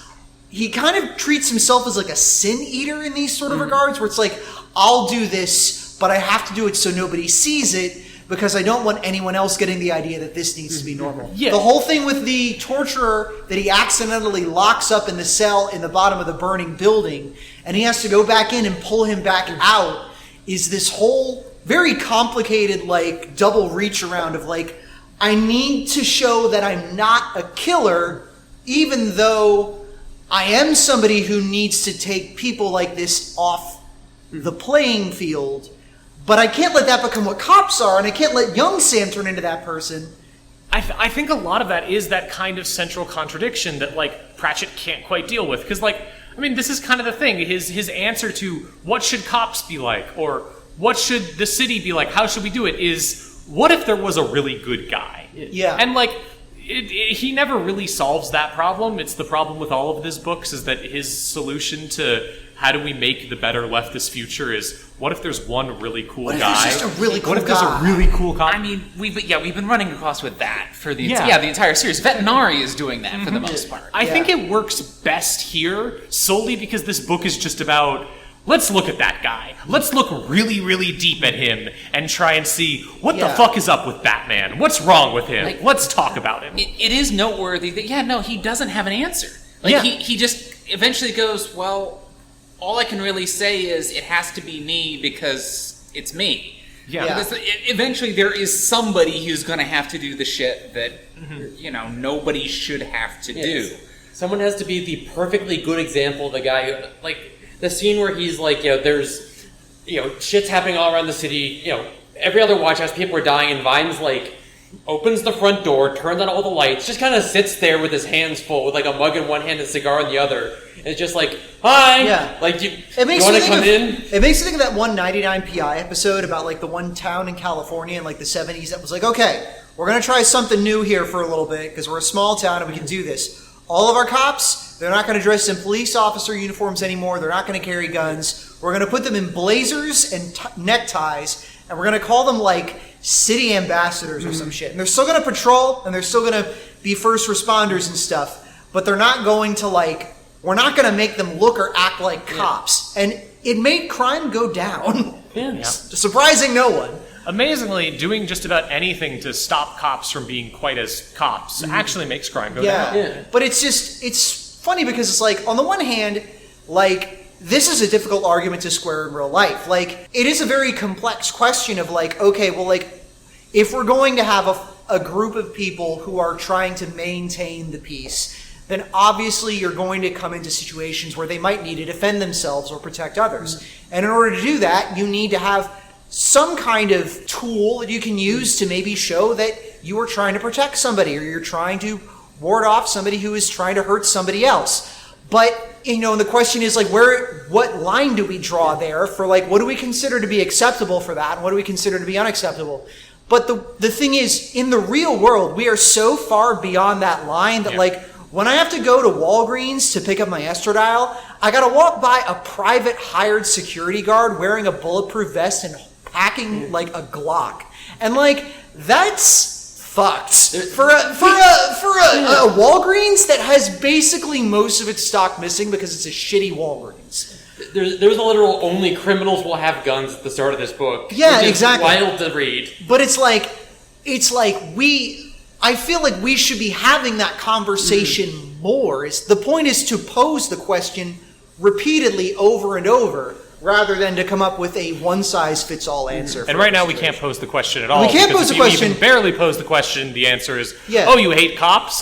he kind of treats himself as like a sin eater in these sort of regards, where it's like, I'll do this, but I have to do it so nobody sees it, because I don't want anyone else getting the idea that this needs to be normal. Yeah. The whole thing with the torturer that he accidentally locks up in the cell in the bottom of the burning building, and he has to go back in and pull him back out, is this whole very complicated, like, double reach around of like, I need to show that I'm not a killer, even though I am somebody who needs to take people like this off the playing field, but I can't let that become what cops are, and I can't let young Sam turn into that person. I think a lot of that is that kind of central contradiction that, like, Pratchett can't quite deal with. Because, like, I mean, this is kind of the thing. His answer to what should cops be like, or what should the city be like, how should we do it, is what if there was a really good guy? Yeah. And, like, he never really solves that problem. It's the problem with all of his books, is that his solution to how do we make the better leftist future is, what if there's one really cool guy? What if there's just a really cool guy? What if there's a really cool guy? I mean, we've been running across with that for the entire series. Vetinari is doing that for the most part. I think it works best here solely because this book is just about, let's look at that guy. Let's look really, really deep at him and try and see what the fuck is up with Batman. What's wrong with him? Like, let's talk about him. It is noteworthy that, he doesn't have an answer. Like, he just eventually goes, well, all I can really say is it has to be me because it's me. Yeah. Because eventually there is somebody who's going to have to do the shit that, nobody should have to do. Someone has to be the perfectly good example of the guy who, like, the scene where he's like, there's, shit's happening all around the city, every other watch house, people are dying, and Vimes, like, opens the front door, turns on all the lights, just kind of sits there with his hands full, with like a mug in one hand and a cigar in the other. And it's just like, hi! Yeah. Like, you want to come in? It makes me think of that one 99 PI episode about like the one town in California in like the 70s that was like, okay, we're going to try something new here for a little bit because we're a small town and we can do this. All of our cops, they're not going to dress in police officer uniforms anymore. They're not going to carry guns. We're going to put them in blazers and neckties, and we're going to call them like city ambassadors or some shit. And they're still going to patrol, and they're still going to be first responders and stuff, but they're not going to like, we're not going to make them look or act like cops. And it made crime go down. Surprising no one. Amazingly, doing just about anything to stop cops from being quite as cops actually makes crime go down. Yeah. But it's funny because it's like, on the one hand, like, this is a difficult argument to square in real life. Like, it is a very complex question of like, okay, well, like, if we're going to have a group of people who are trying to maintain the peace, then obviously you're going to come into situations where they might need to defend themselves or protect others. And in order to do that, you need to have some kind of tool that you can use to maybe show that you are trying to protect somebody, or you're trying to ward off somebody who is trying to hurt somebody else. But, and the question is like, what line do we draw there for like, what do we consider to be acceptable for that, and what do we consider to be unacceptable? But the thing is, in the real world, we are so far beyond that line that like, when I have to go to Walgreens to pick up my estradiol, I gotta walk by a private hired security guard wearing a bulletproof vest and packing like a Glock. And like, that's fucked. For a Walgreens that has basically most of its stock missing because it's a shitty Walgreens. there's a literal only criminals will have guns at the start of this book. Yeah, which is exactly. wild to read. But it's like I feel like we should be having that conversation more. The point is to pose the question repeatedly over and over, rather than to come up with a one-size-fits-all answer. And right now we can't pose the question at all. We can't pose the question. If you even barely pose the question, the answer is, Yeah. oh, you hate cops?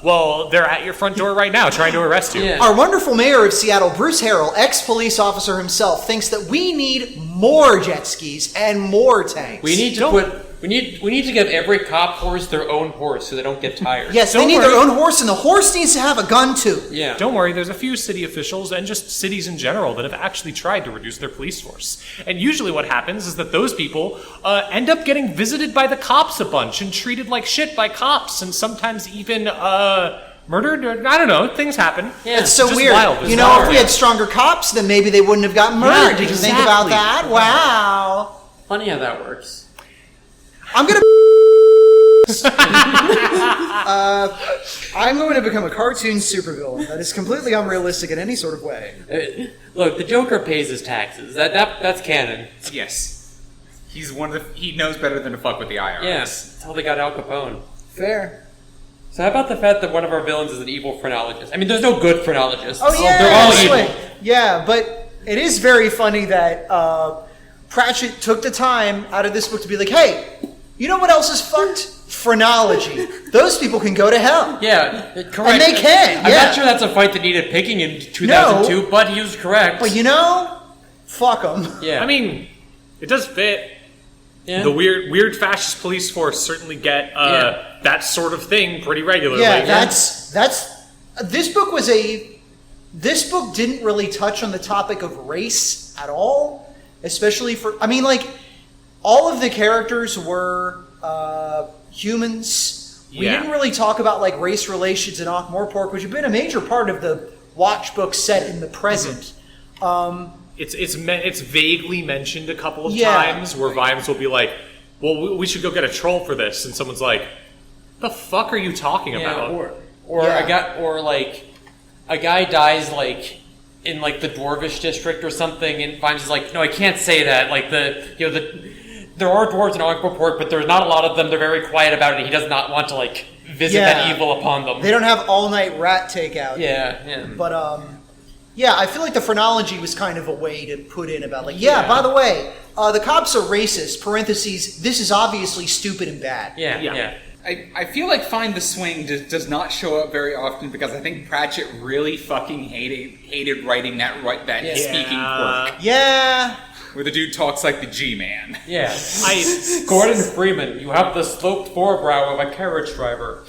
Well, they're at your front door right now trying to arrest you. Yeah. Our wonderful mayor of Seattle, Bruce Harrell, ex-police officer himself, thinks that we need more jet skis and more tanks. We need to give every cop horse their own horse so they don't get tired. Yes, they need their own horse, and the horse needs to have a gun too. Yeah. Don't worry, there's a few city officials and just cities in general that have actually tried to reduce their police force. And usually what happens is that those people end up getting visited by the cops a bunch and treated like shit by cops and sometimes even murdered. Or, I don't know, things happen. Yeah. It's so just weird. wild. It's You know, wild. if we had stronger cops, then maybe they wouldn't have gotten murdered. Did you think about that? exactly. Wow. Funny how that works. I'm going to become a cartoon supervillain that is completely unrealistic in any sort of way. Look, the Joker pays his taxes. That's canon. Yes. He knows better than to fuck with the IRS. Yeah, that's how they got Al Capone. Fair. So how about the fact that one of our villains is an evil phrenologist? I mean, there's no good phrenologists. Oh, yeah. They're all that's evil. right. Yeah, but it is very funny that Pratchett took the time out of this book to be like, hey, you know what else is fucked? Phrenology. Those people can go to hell. Yeah, correct. And they can, I'm yeah. not sure that's a fight that needed picking in 2002, but he was correct. But you know, fuck them. yeah. I mean, it does fit. yeah. The weird fascist police force certainly get that sort of thing pretty regularly. Yeah, that's this book didn't really touch on the topic of race at all, especially all of the characters were humans. We Yeah. didn't really talk about like race relations in Ankh-Morpork, which have been a major part of the Watch book set in the present. It's vaguely mentioned a couple of Yeah. times where Vimes will be like, well, we should go get a troll for this, and someone's like, the fuck are you talking about? A guy dies like in like the Dwarvish district or something, and Vimes is like, no, I can't say that. Like there are dwarves in Ankh-Morpork, but there's not a lot of them. They're very quiet about it. And he does not want to like visit that evil upon them. They don't have all-night rat takeout. Yeah. But I feel like the phrenology was kind of a way to put in about like, by the way, the cops are racist. Parentheses. This is obviously stupid and bad. Yeah. I feel like Find the Swing does not show up very often because I think Pratchett really fucking hated writing that speaking quirk. Yeah. Where the dude talks like the G-Man. Yeah. Gordon Freeman, you have the sloped forebrow of a carriage driver.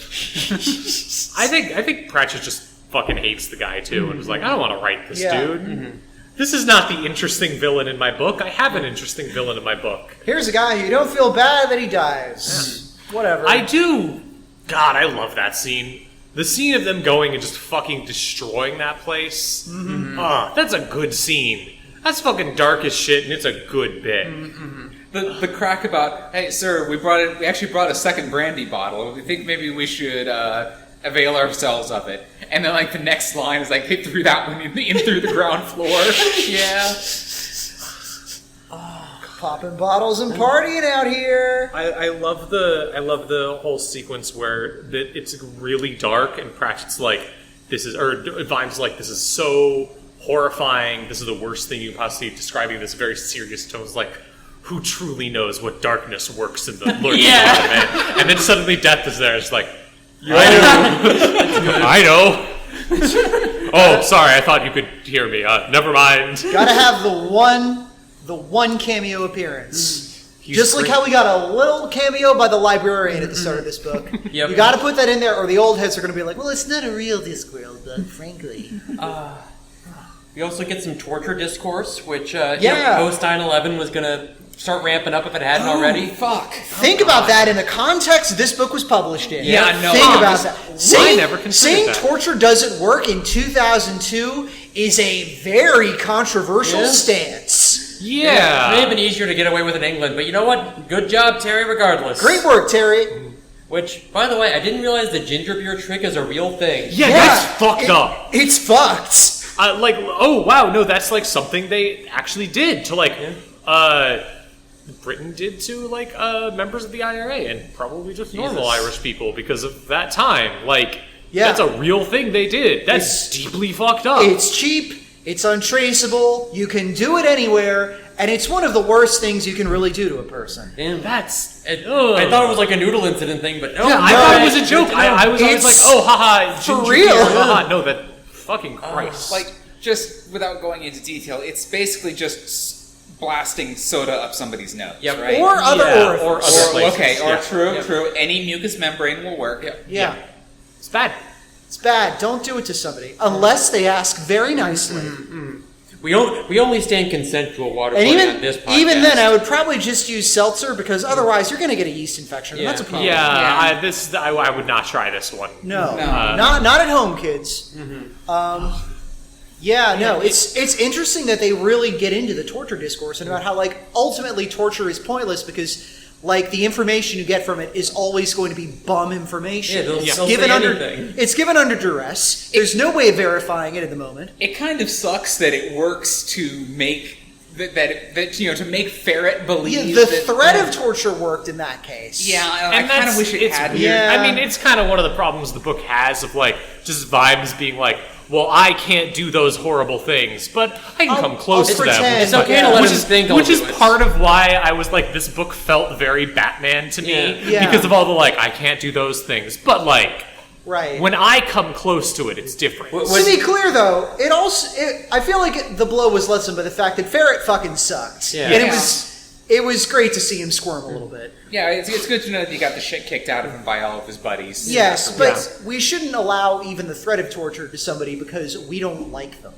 I think Pratchett just fucking hates the guy too, and was like, I don't want to write this dude. Mm-hmm. This is not the interesting villain in my book. I have an interesting villain in my book. Here's a guy who you don't feel bad that he dies. Whatever. I do. God, I love that scene. The scene of them going and just fucking destroying that place. Mm-hmm. That's a good scene. That's fucking dark as shit, and it's a good bit. Mm-hmm. The crack about, hey, sir, we actually brought a second brandy bottle. We think maybe we should avail ourselves of it. And then, like, the next line is like, they threw that one in through the ground floor. Yeah. Popping bottles and partying out here. I love the whole sequence where it's really dark, and Pratchett's like, Vimes like, this is so horrifying. This is the worst thing you can possibly describing this very serious tone. It's like, who truly knows what darkness works in the lurking bottom of it? And then suddenly death is there. It's like, I know. Oh, sorry. I thought you could hear me. Never mind. Gotta have the one cameo appearance. Just like great. how we got a little cameo by the librarian at the start of this book. Yep. You gotta put that in there, or the old heads are gonna be like, well, it's not a real Discworld book, frankly. We also get some torture discourse, which post 9/11 was gonna start ramping up if it hadn't already. Fuck. Think about that in the context this book was published in. Yeah, I know. Think about that. I never considered saying that. torture doesn't work in 2002 is a very controversial stance. Yeah. It may have been easier to get away with in England, but you know what? Good job, Terry, regardless. Great work, Terry. Which, by the way, I didn't realize the ginger beer trick is a real thing. Yeah, that's fucked up. It's fucked. oh wow, no, that's like something they actually did to Britain did to members of the IRA and probably just normal Irish people because of that time. That's a real thing they did. That's deeply fucked up. It's cheap. It's untraceable. You can do it anywhere, and it's one of the worst things you can really do to a person. Damn. I thought it was like a noodle incident thing, but no. Yeah, I thought it was a joke. I was always like, oh, haha, for real. Haha. No, that fucking Christ. Just without going into detail, it's basically just blasting soda up somebody's nose, Yep. right? Or other orifices. True. Any mucous membrane will work. Yeah. It's bad. It's bad. Don't do it to somebody unless they ask very nicely. We only stand consensual water And on this podcast. even then, I would probably just use seltzer because otherwise you're going to get a yeast infection. And that's a problem. I would not try this one. No. Not at home, kids. It's interesting that they really get into the torture discourse and about how ultimately torture is pointless because the information you get from it is always going to be bum information. Yeah, it's they'll given say under anything. It's given under duress. There's no way of verifying it at the moment. It kind of sucks that it works to make to make Ferret believe the threat of torture worked in that case. Yeah, I kind of wish it had. Yeah. I mean, it's kind of one of the problems the book has of just Vimes being well, I can't do those horrible things, but I can come close to them. It's okay to let him think which is do it. part of why I was this book felt very Batman to me because of all the I can't do those things, but right. when I come close to it, it's different. To be clear, though, I feel like the blow was lessened by the fact that Ferret fucking sucked, Yeah. and it was great to see him squirm a little bit. Yeah, it's good to know that he got the shit kicked out of him by all of his buddies. Yes, but we shouldn't allow even the threat of torture to somebody because we don't like them.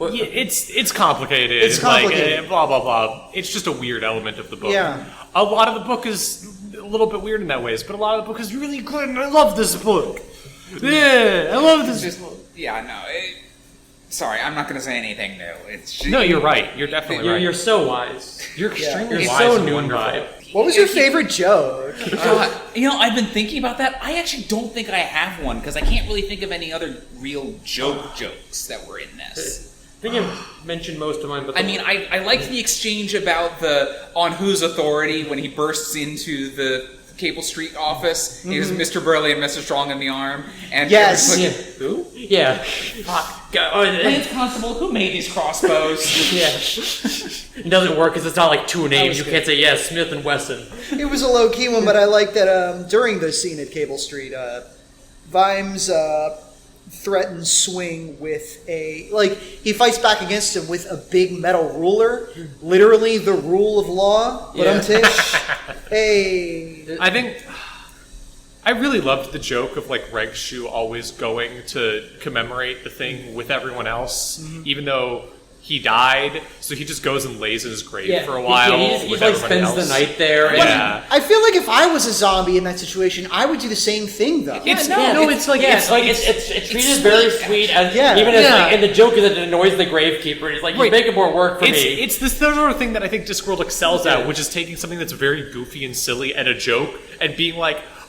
It's complicated. It's complicated. Blah blah blah. It's just a weird element of the book. Yeah. A lot of the book is a little bit weird in that ways, but a lot of the book is really good, and I love this book. Yeah, I love this book. Yeah, no. Sorry, I'm not going to say anything new. It's just, No, you're right. You're definitely right. You're so wise. You're extremely You're wise so and new wonderful. What was your favorite joke? God, I've been thinking about that. I actually don't think I have one because I can't really think of any other real jokes that were in this. I think I mentioned most of mine, but I liked the exchange about the on whose authority when he bursts into the Cable Street office. He was Mr. Burley and Mr. Strong in the arm. And Yes. Who? Yeah. Lance Constable, who made these crossbows? Yeah. It doesn't work because it's not two names. You can't say, Smith and Wesson. It was a low-key one, but I like that during the scene at Cable Street, Vimes threatens Swing with he fights back against him with a big metal ruler, literally the rule of law. But I'm Tish. Hey. I really loved the joke of Reg Shoe always going to commemorate the thing with everyone else, even though he died. So he just goes and lays in his grave for a while. He with spends everyone else. the night there. Yeah. I feel like if I was a zombie in that situation, I would do the same thing, though. It's treated very sweet, and the joke is that it annoys the gravekeeper. He's you make it more work for me. It's this sort of thing that I think Discworld excels at, which is taking something that's very goofy and silly and a joke and being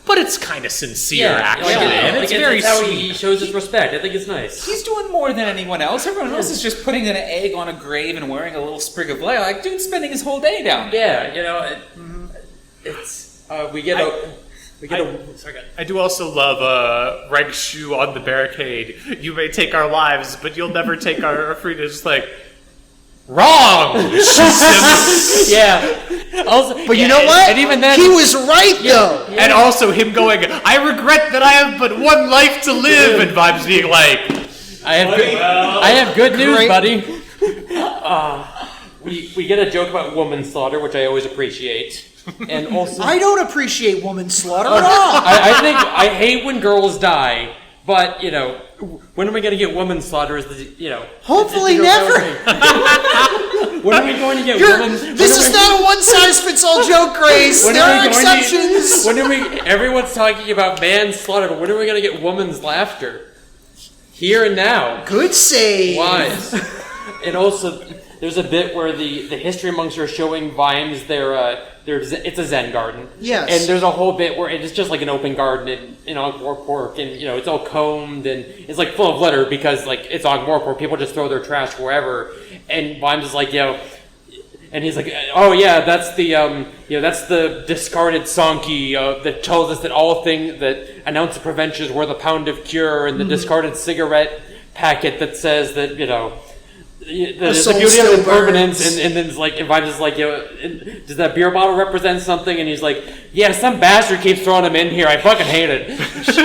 but it's kind of sincere, actually. And it's very how sweet. he shows his respect. I think it's nice. He's doing more than anyone else. Everyone else is just putting an egg on a grave and wearing a little sprig of lilac. Dude's spending his whole day down there. Yeah, it's I do also love Reg Shoe on the barricade. You may take our lives, but you'll never take our freedom. It's wrong! Yeah. Also, But you know what? And even then, he was right, though. Yeah. And also him going, I regret that I have but one life to live, and Vimes being I have good news, Great. buddy. We get a joke about woman slaughter, which I always appreciate. And also, I don't appreciate woman slaughter at all. I hate when girls die, but when are we going to get woman slaughter? Hopefully never. When are we going to get woman? This is not a one-size-fits-all joke, Grace. There are exceptions. Everyone's talking about manslaughter, but when are we going to get woman's laughter? Here and now. Good save. Wise. And also, there's a bit where the history monks are showing Vimes it's a Zen garden. Yes. And there's a whole bit where it's just like an open garden in Ankh-Morpork, and it's all combed and it's like full of litter because like it's Ankh-Morpork. People just throw their trash wherever, and Vimes is like, and he's like, oh yeah, that's the discarded Sankey that tells us that all things that announce the preventions were the pound of cure, and the discarded cigarette packet that says that the beauty of impermanence, and then it's like, and Vimes is like, does that beer bottle represent something? And he's like, yeah, some bastard keeps throwing them in here. I fucking hate it.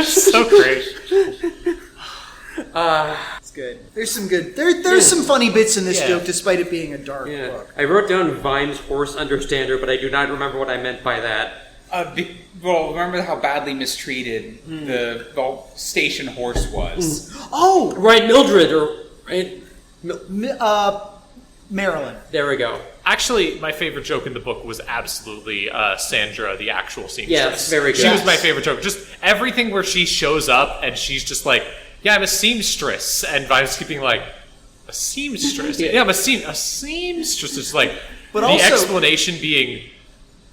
So great. It's good. There's some good. There's some funny bits in this Yeah. joke, despite it being a dark book. I wrote down Vimes horse understander, but I do not remember what I meant by that. Remember how badly mistreated the station horse was. Oh, Right, Mildred, right? Marilyn. There we go. Actually, my favorite joke in the book was absolutely Sandra, the actual seamstress. Yes, very good. She was my favorite joke. Just everything where she shows up and she's just like, yeah, I'm a seamstress. And Vimes keeping like, a seamstress? Yeah, I'm a seamstress. It's like, But the also- explanation being,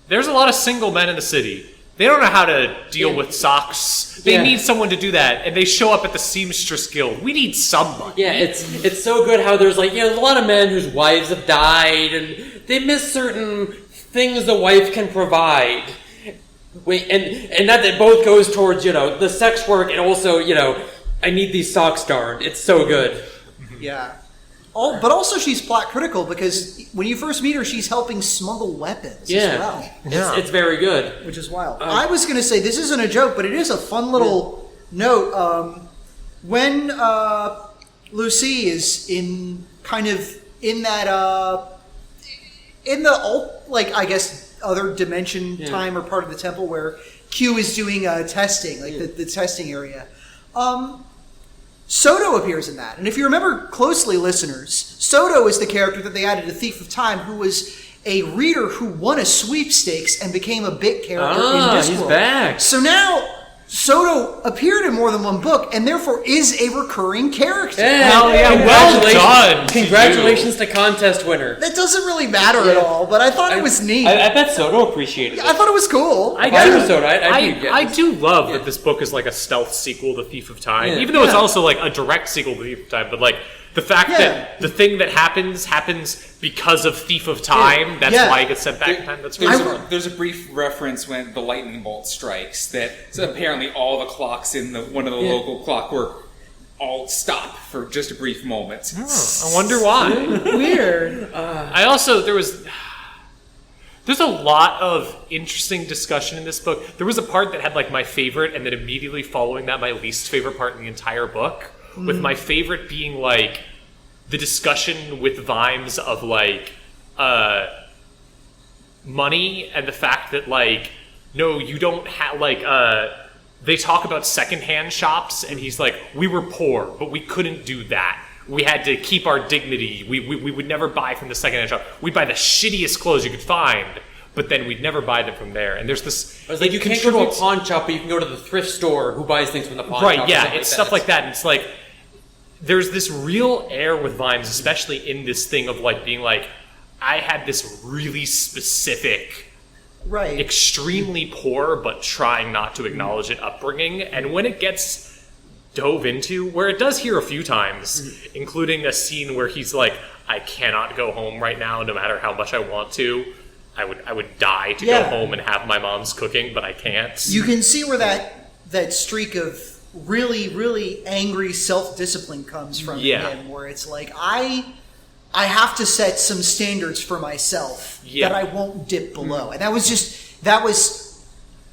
there's a lot of single men in the city. They don't know how to deal with socks. They need someone to do that, and they show up at the seamstress guild. We need somebody. Yeah, it's so good how there's like, there's a lot of men whose wives have died, and they miss certain things a wife can provide. And that both goes towards, the sex work, and also, I need these socks darned. It's so good. Yeah. But also she's plot critical because when you first meet her, she's helping smuggle weapons as well. It's very good. Which is wild. I was going to say, this isn't a joke, but it is a fun little note. When Lucy is in that, in the, I guess, other dimension time or part of the temple where Q is doing testing, the testing area. Soto appears in that. And if you remember closely, listeners, Soto is the character that they added to Thief of Time, who was a reader who won a sweepstakes and became a bit character in Discworld. He's back. So now Soto appeared in more than one book and therefore is a recurring character. Hell yeah, well done. Congratulations to contest winner. That doesn't really matter at all, but I thought it was neat. I bet Soto appreciated it. I thought it was cool. I do love that this book is like a stealth sequel to Thief of Time, even though it's also like a direct sequel to Thief of Time. But like the fact that the thing that happens because of Thief of Time. That's why it gets sent back in time. That's There's a brief reference when the lightning bolt strikes that apparently all the clocks in one of the local clockwork all stop for just a brief moment. I wonder why. Weird. There's a lot of interesting discussion in this book. There was a part that had like my favorite, and then immediately following that, my least favorite part in the entire book. With my favorite being like the discussion with Vimes of like money and the fact that like, no, you don't have like they talk about secondhand shops, and he's like, we were poor, but we couldn't do that. We had to keep our dignity. We would never buy from the secondhand shop. We'd buy the shittiest clothes you could find, but then we'd never buy them from there. And there's this... I was like, you can't go to a pawn shop, but you can go to the thrift store who buys things from the pawn shop. Right, yeah, it's stuff like that. And it's like, there's this real air with Vimes, especially in this thing of like being like, I had this really specific... Right. Extremely poor, but trying not to acknowledge it upbringing. And when it gets dove into, where it does here a few times, including a scene where he's like, I cannot go home right now, no matter how much I want to. I would die to go home and have my mom's cooking, but I can't. You can see where that streak of really, really angry self-discipline comes from him, where it's like, I have to set some standards for myself that I won't dip below. And that was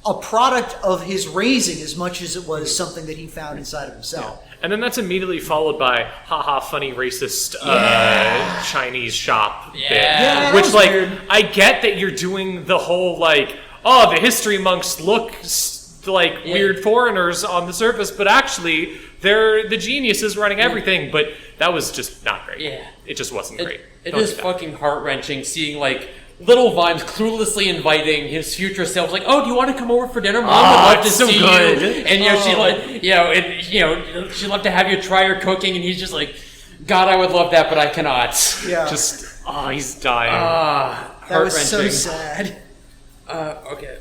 a product of his raising as much as it was something that he found inside of himself. Yeah. And then that's immediately followed by, haha, funny racist Chinese shop bit. Yeah, which, like, weird. I get that you're doing the whole, like, oh, the history monks look like weird foreigners on the surface, but actually, they're the geniuses running everything. But that was just not great. Yeah. It just wasn't great. It is fucking heart-wrenching seeing, like, little Vimes cluelessly inviting his future self, like, "Oh, do you want to come over for dinner, Mom? I'd love to see you." And she like, she'd love to have you try her cooking, and he's just like, "God, I would love that, but I cannot." Yeah. Just Oh, he's dying. That was so heart-wrenching. sad. Okay.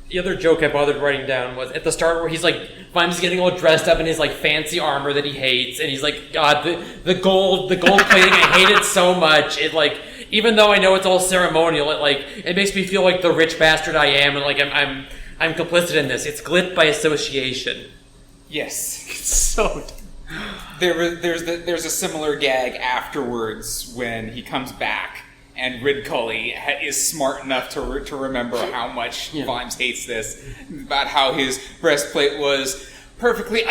The other joke I bothered writing down was at the start where he's like, Vimes is getting all dressed up in his like fancy armor that he hates, and he's like, God, the gold plating, I hate it so much. It like, even though I know it's all ceremonial, it makes me feel like the rich bastard I am, and like I'm complicit in this. It's glit by association. Yes. It's so. There's a similar gag afterwards when he comes back. And Ridcully is smart enough to remember how much Vimes hates this, about how his breastplate was perfectly,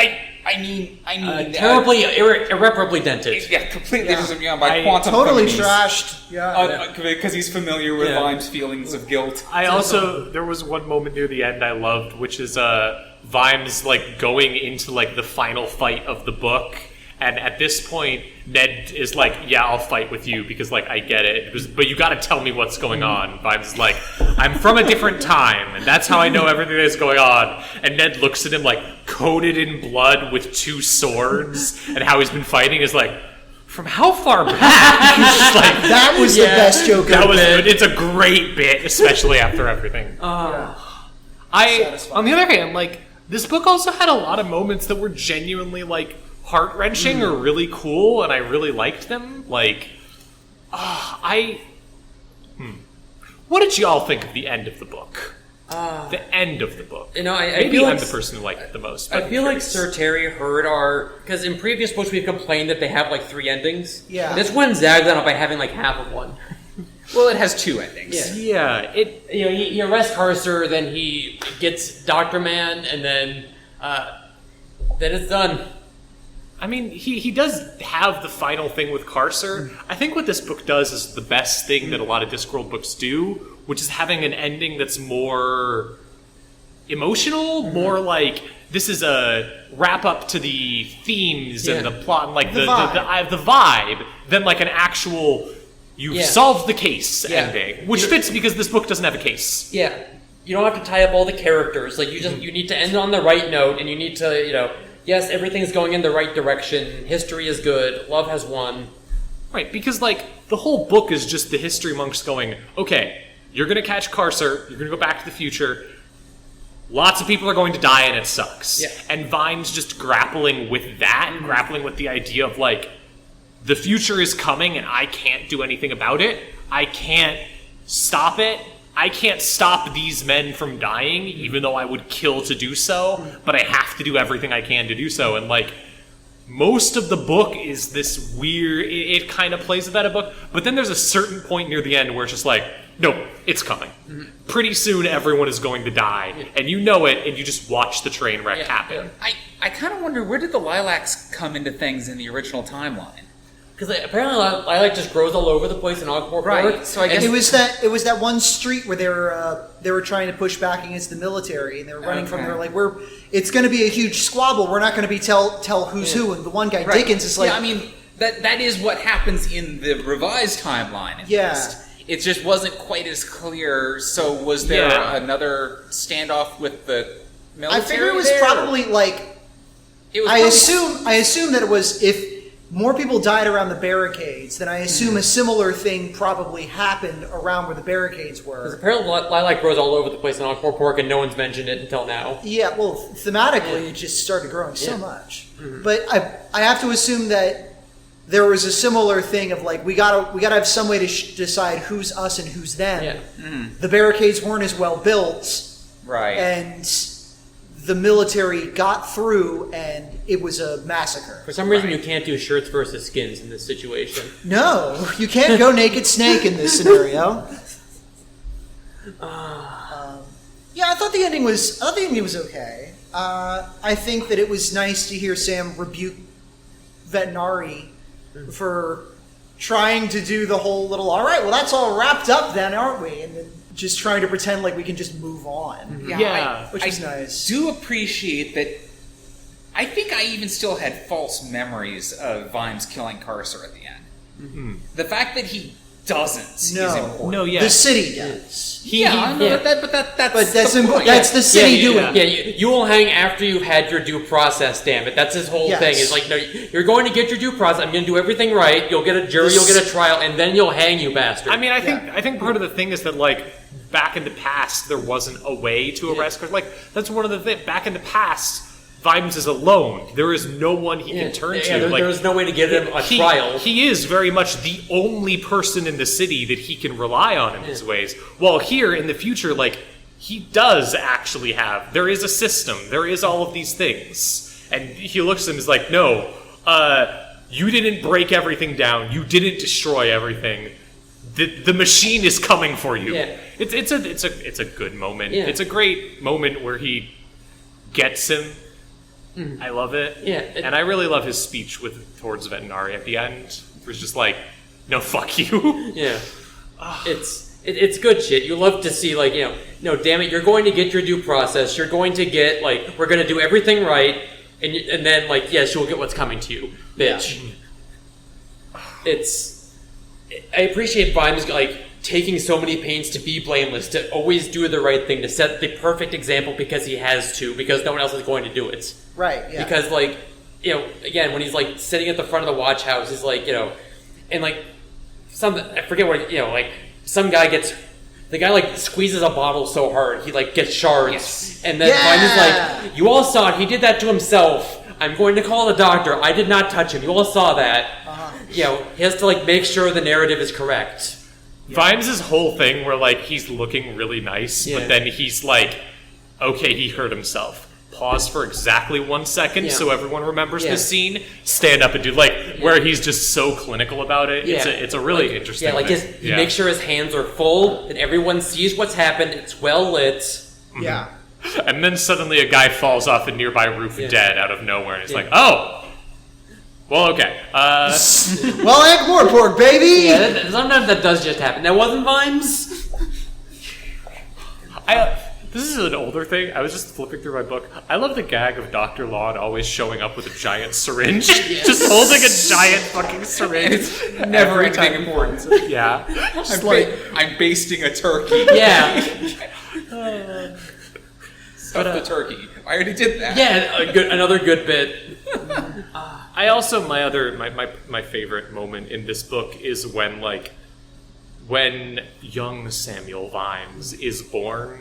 Terribly, irreparably dented. Yeah, completely just by quantum Totally companies. trashed. Because he's familiar with Vimes' feelings of guilt. There was one moment near the end I loved, which is Vimes like going into like the final fight of the book. And at this point, Ned is like, yeah, I'll fight with you because, like, I get it. But you got to tell me what's going on. Vimes is like, I'm from a different time, and that's how I know everything that's going on. And Ned looks at him, like, coated in blood with 2 swords, and how he's been fighting is like, from how far back? That was the best joke That of was the bit. It's a great bit, especially after everything. Satisfying. On the other hand, like, this book also had a lot of moments that were genuinely, like, heart-wrenching or really cool, and I really liked them. Like, what did y'all think of the end of the book? The end of the book. You know, I Maybe feel I'm like the person who liked it the most. I feel like Sir Terry heard because in previous books we've complained that they have like 3 endings. Yeah. This one zagged on it by having like half of one. Well, it has 2 endings. Yeah, He arrests Carcer, then he gets Dr. Man, and then it's done. I mean, he does have the final thing with Carcer. I think what this book does is the best thing that a lot of Discworld books do, which is having an ending that's more emotional, more like this is a wrap up to the themes and the plot and like the vibe than like an actual you've solved the case ending, which fits because this book doesn't have a case. Yeah, you don't have to tie up all the characters. Like you need to end on the right note, and you need to yes, everything's going in the right direction. History is good. Love has won. Right, because, like, the whole book is just the history monks going, okay, you're going to catch Carcer, you're going to go back to the future, lots of people are going to die and it sucks. Yeah. And Vimes just grappling with that, grappling with the idea of, like, the future is coming and I can't do anything about it. I can't stop it. I can't stop these men from dying, even though I would kill to do so, but I have to do everything I can to do so. And, like, most of the book is this weird, it kind of plays with that a book, but then there's a certain point near the end where it's just like, no, it's coming. Pretty soon everyone is going to die, and you know it, and you just watch the train wreck happen. I kind of wonder, where did the lilacs come into things in the original timeline? Because apparently lilac just grows all over the place in Ogport Park. So I guess it was that one street where they were trying to push back against the military, and they were running from there. Like it's going to be a huge squabble. We're not going to be tell who's who. And the one guy Dickens is like, I mean that is what happens in the revised timeline. At least. It just wasn't quite as clear. So was there another standoff with the military? I figure it was probably like. I assume that it was if more people died around the barricades, then I assume a similar thing probably happened around where the barricades were. Because apparently lilac grows all over the place in Ogport Park, and no one's mentioned it until now. Yeah, well, thematically, it just started growing so much. But I have to assume that there was a similar thing of like we gotta have some way to decide who's us and who's them. Yeah. The barricades weren't as well built, right? And the military got through, and it was a massacre. For some reason, you can't do shirts versus skins in this situation. No, you can't go naked snake in this scenario. I thought the ending was okay. I think that it was nice to hear Sam rebuke Vetinari for trying to do the whole little, all right, well, that's all wrapped up then, aren't we? And then just trying to pretend like we can just move on. Which is nice. I do appreciate that. I think I even still had false memories of Vimes killing Carcer at the end. The fact that he doesn't. Is No. important. No, yeah. The city does. That's That's the city doing. Yeah, you will hang after you've had your due process, damn it. That's his whole thing. It's like, no, you're going to get your due process. I'm going to do everything right. You'll get a jury, you'll get a trial, and then you'll hang, you bastard. I mean, I think part of the thing is that, like, back in the past, there wasn't a way to arrest Carson. Like, that's one of the things. Back in the past, Vimes is alone. There is no one he can turn to. There's no way to get him a trial. He is very much the only person in the city that he can rely on in his ways. While here, in the future, like, he does actually have... There is a system. There is all of these things. And he looks at him and is like, no, you didn't break everything down. You didn't destroy everything. The machine is coming for you. Yeah. It's a good moment. Yeah. It's a great moment where he gets him. I love it. Yeah, and I really love his speech towards Vetinari at the end. It was just like, no, fuck you. Yeah. It's good shit. You love to see, like, no, damn it, you're going to get your due process. You're going to get, like, we're going to do everything right, and then, like, yes, you'll get what's coming to you, bitch. Yeah. I appreciate Vimes, like, taking so many pains to be blameless, to always do the right thing, to set the perfect example because he has to, because no one else is going to do it. Right, yeah. Because, like, again, when he's, like, sitting at the front of the watch house, he's like, and, like, I forget what, like, some guy the guy, like, squeezes a bottle so hard, he, like, gets shards. Yes. And then Vimes is like, you all saw it, he did that to himself. I'm going to call the doctor. I did not touch him. You all saw that. He has to, like, make sure the narrative is correct. Vimes' whole thing where, like, he's looking really nice, but then he's like, okay, he hurt himself. Pause for exactly 1 second so everyone remembers this scene. Stand up and do, like, where he's just so clinical about it. Yeah. It's a really interesting Yeah, like, thing. he makes sure his hands are full, and everyone sees what's happened. It's well lit. Yeah. And then suddenly a guy falls off a nearby roof dead out of nowhere, and he's like, oh! Well, okay. Well, Ankh-Morpork, baby! Yeah, sometimes that does just happen. That wasn't Vimes? This is an older thing. I was just flipping through my book. I love the gag of Dr. Lawn always showing up with a giant syringe. Just holding a giant fucking syringe. It's never anything important. Yeah. I'm basting a turkey. Yeah. Stuff the turkey. I already did that. Yeah, another good bit. I also, my favorite moment in this book is when young Samuel Vimes is born,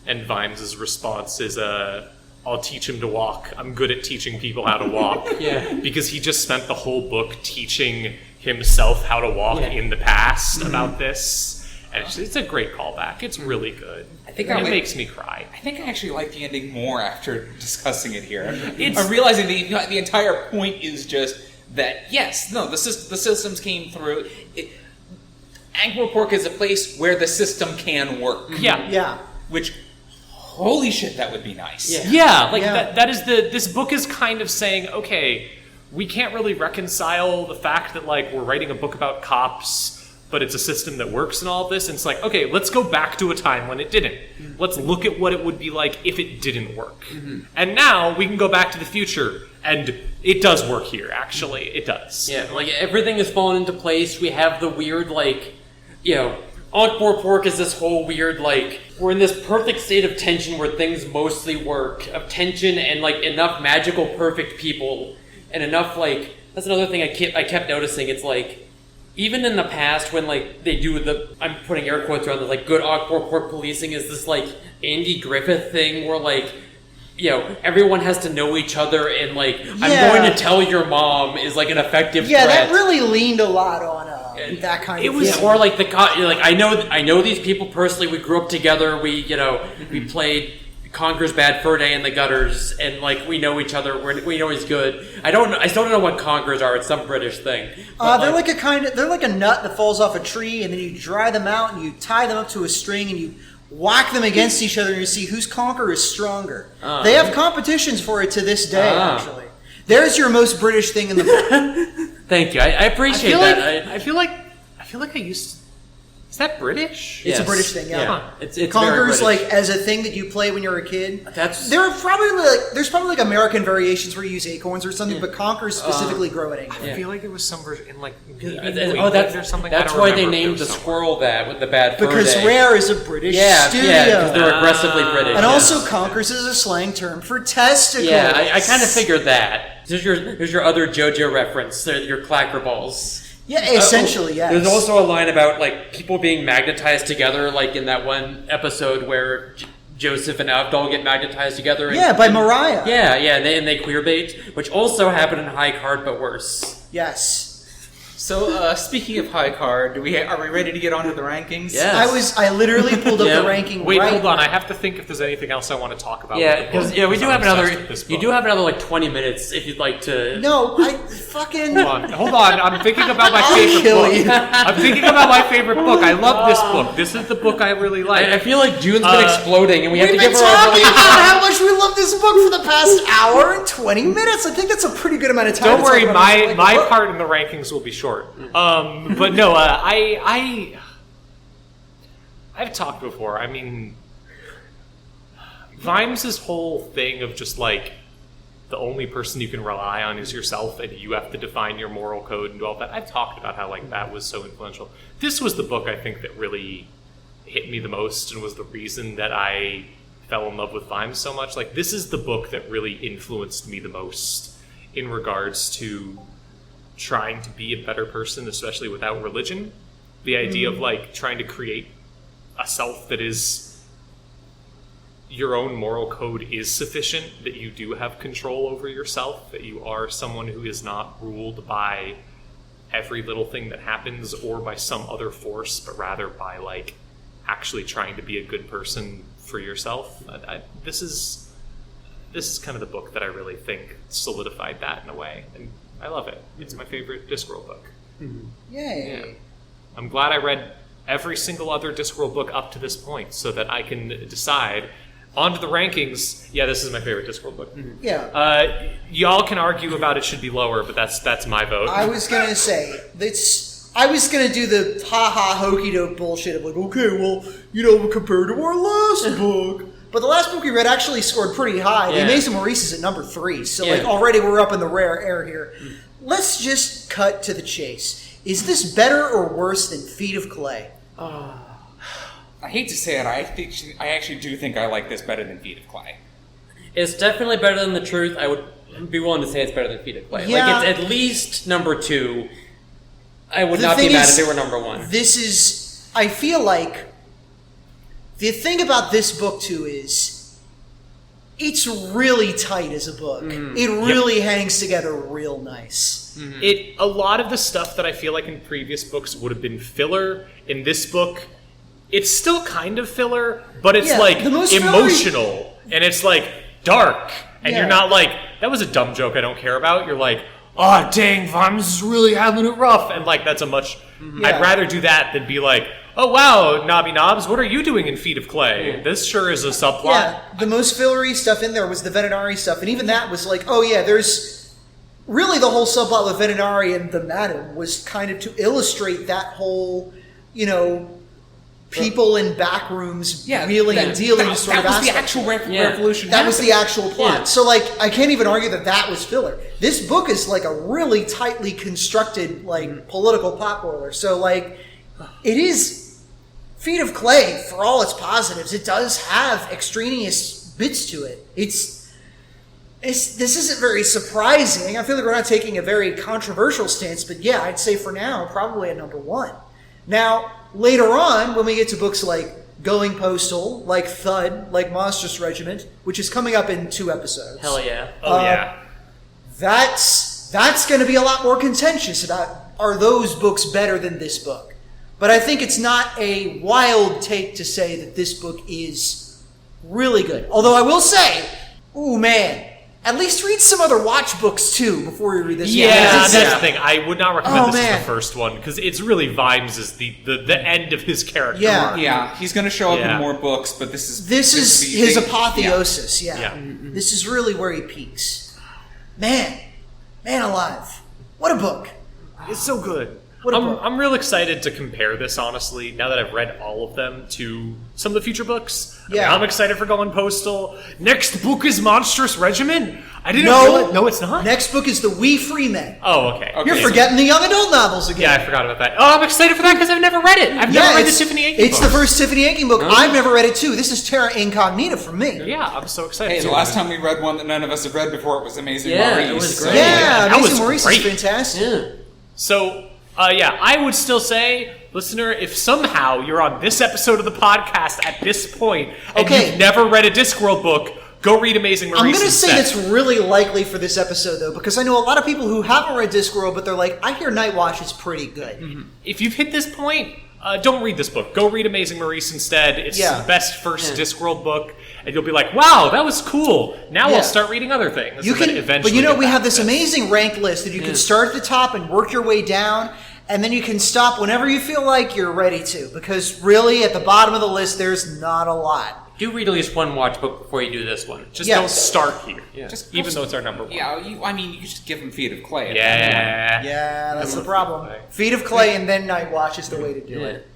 and Vimes' response is, I'll teach him to walk. I'm good at teaching people how to walk. Because he just spent the whole book teaching himself how to walk in the past about this. And it's a great callback. It's really good. It makes me cry. I think I actually like the ending more after discussing it here. I'm realizing the entire point is just that, the systems came through. Ankh-Morpork is a place where the system can work. Yeah. Which, holy shit, that would be nice. That is this book is kind of saying, okay, we can't really reconcile the fact that, like, we're writing a book about cops, but it's a system that works and all of this, and it's like, okay, let's go back to a time when it didn't. Let's look at what it would be like if it didn't work. And now we can go back to the future, and it does work here, actually. It does. Yeah, like, everything has fallen into place. We have the weird, like, Ankh-Morpork is this whole weird, like, we're in this perfect state of tension where things mostly work. Of tension and, like, enough magical perfect people, and enough, like, that's another thing I kept noticing. It's like, even in the past when, like, they do I'm putting air quotes around the, like, good Ankh-Morpork policing is this, like, Andy Griffith thing where, like, everyone has to know each other, and, like, I'm going to tell your mom is, like, an effective threat. That really leaned a lot on that kind of thing. Or, like, I know these people personally. We grew up together. We, we played Conker's Bad Fur Day in the gutters, and, like, we know each other. We know he's good. I still don't know what Conkers are. It's some British thing. They're like a nut that falls off a tree, and then you dry them out, and you tie them up to a string, and you whack them against each other, and you see whose conker is stronger. They have competitions for it to this day, actually. There's your most British thing in the book. Thank you. I appreciate that. I feel like I used Is that British? It's a British thing, yeah. It's Conker's very British. as a thing that you play when you're a kid. That's There's probably American variations where you use acorns or something, but Conker's specifically grow it England. I feel like it was some version in that's something. That's why they named the squirrel that with the bad fur Because day. Rare is a British studio. because they're aggressively British. And also Conkers is a slang term for testicles. Yeah, I kind of figured that. Here's your other JoJo reference, your clacker balls. Yeah, essentially, yes. There's also a line about like people being magnetized together, like in that one episode where Joseph and Avdol get magnetized together. By Mariah. Yeah, and they queerbait, which also happened in High Card, but worse. Yes. So, speaking of high card, are we ready to get on to the rankings? Yes. I literally pulled up the ranking. Wait, right hold on. now. I have to think if there's anything else I want to talk about. Yeah, because we do have another. You do have. have another like 20 minutes if you'd like to. No, I fucking. Hold on. I'm thinking about my favorite kill book. you. I'm thinking about my favorite book. I love this book. This is the book I really like. I feel like June's been exploding, and we have to We've give been her our talking voice. about how much we love this book for the past hour and 20 minutes. I think that's a pretty good amount of time. Don't to worry, talk about my book. part in the rankings will be short. But no, I've talked before. I mean, Vimes' whole thing of just like the only person you can rely on is yourself, and you have to define your moral code and do all that. I've talked about how like that was so influential. This was the book I think that really hit me the most and was the reason that I fell in love with Vimes so much. Like, this is the book that really influenced me the most in regards to trying to be a better person, especially without religion. The idea of like trying to create a self that is your own moral code is sufficient, that you do have control over yourself, that you are someone who is not ruled by every little thing that happens or by some other force, but rather by like actually trying to be a good person for yourself. This is kind of the book that I really think solidified that in a way, and I love it. It's my favorite Discworld book. Yay. Yeah. I'm glad I read every single other Discworld book up to this point so that I can decide. On to the rankings. Yeah, this is my favorite Discworld book. Yeah. Y'all can argue about it should be lower, but that's my vote. I was going to say, I was going to do the ha-ha hokey-doke bullshit of like, okay, well, compared to our last book. But the last book we read actually scored pretty high. The Amazing Maurice is at number 3, so like already we're up in the rare air here. Let's just cut to the chase. Is this better or worse than Feet of Clay? I hate to say it, I actually do think I like this better than Feet of Clay. It's definitely better than The Truth. I would be willing to say it's better than Feet of Clay. Yeah. Like, it's at least number 2. I would not be mad if it were number 1. I feel like, the thing about this book, too, is it's really tight as a book. It really hangs together real nice. A lot of the stuff that I feel like in previous books would have been filler, in this book, it's still kind of filler, but it's like emotional, and it's like dark, and you're not like, that was a dumb joke I don't care about. You're like, oh dang, Vimes is really having it rough, and like that's a much. I'd rather do that than be like, oh wow, Knobby Knobs, what are you doing in Feet of Clay? This sure is a subplot. Yeah, the most fillery stuff in there was the Venonari stuff, and even that was like, oh yeah, there's really the whole subplot with Venonari and the Madam was kind of to illustrate that whole, people in back rooms wheeling and dealing sort of aspect. That was the actual revolution. That was the actual plot. Yeah. So, like, I can't even argue that was filler. This book is, like, a really tightly constructed, like, political plot boiler. So, like, it is Feet of Clay, for all its positives. It does have extraneous bits to it. This isn't very surprising. I feel like we're not taking a very controversial stance, but yeah, I'd say for now, probably at number 1. Now, later on, when we get to books like Going Postal, like Thud, like Monstrous Regiment, which is coming up in 2 episodes. Hell yeah. That's going to be a lot more contentious about, are those books better than this book? But I think it's not a wild take to say that this book is really good. Although I will say, ooh man, at least read some other watch books too before you read this. Yeah, that's the thing. I would not recommend this as the first one because it's really Vimes is the end of his character arc. Yeah, he's going to show up in more books, but this is his apotheosis. Yeah. This is really where he peaks. Man alive, what a book! It's so good. I'm real excited to compare this, honestly, now that I've read all of them, to some of the future books. Yeah. I'm excited for Going Postal. Next book is Monstrous Regiment? I didn't No. realize... No, it's not? Next book is The We Free Men. Oh, okay. You're forgetting the young adult novels again. Yeah, I forgot about that. Oh, I'm excited for that because I've never read it. I've never read the Tiffany Aching It's book. the first Tiffany Aching book. I've never read it too. This is Terra Incognita for me. Yeah, I'm so excited. Hey, the last time we read one that none of us have read before, it was Amazing Yeah, Maurice. it was so- great. Yeah, that Amazing was Maurice great. is fantastic. Yeah. So, I would still say, listener, if somehow you're on this episode of the podcast at this point and you've never read a Discworld book, go read Amazing Maurice I'm going to say instead. that's really likely for this episode, though, because I know a lot of people who haven't read Discworld, but they're like, I hear Night Watch is pretty good. Mm-hmm. If you've hit this point, don't read this book. Go read Amazing Maurice instead. It's the best first Discworld book, and you'll be like, wow, that was cool. Now I'll start reading other things. You and then can, eventually but you know, get we back have to this amazing ranked list that you can start at the top and work your way down, and then you can stop whenever you feel like you're ready to, because really, at the bottom of the list, there's not a lot. Do read at least one watch book before you do this one. Just don't start here. Yeah. Even though it's our number one. Yeah, you just give them Feet of Clay. Yeah. Yeah, that's the problem. Feet of Clay and then Night Watch is the way to do it.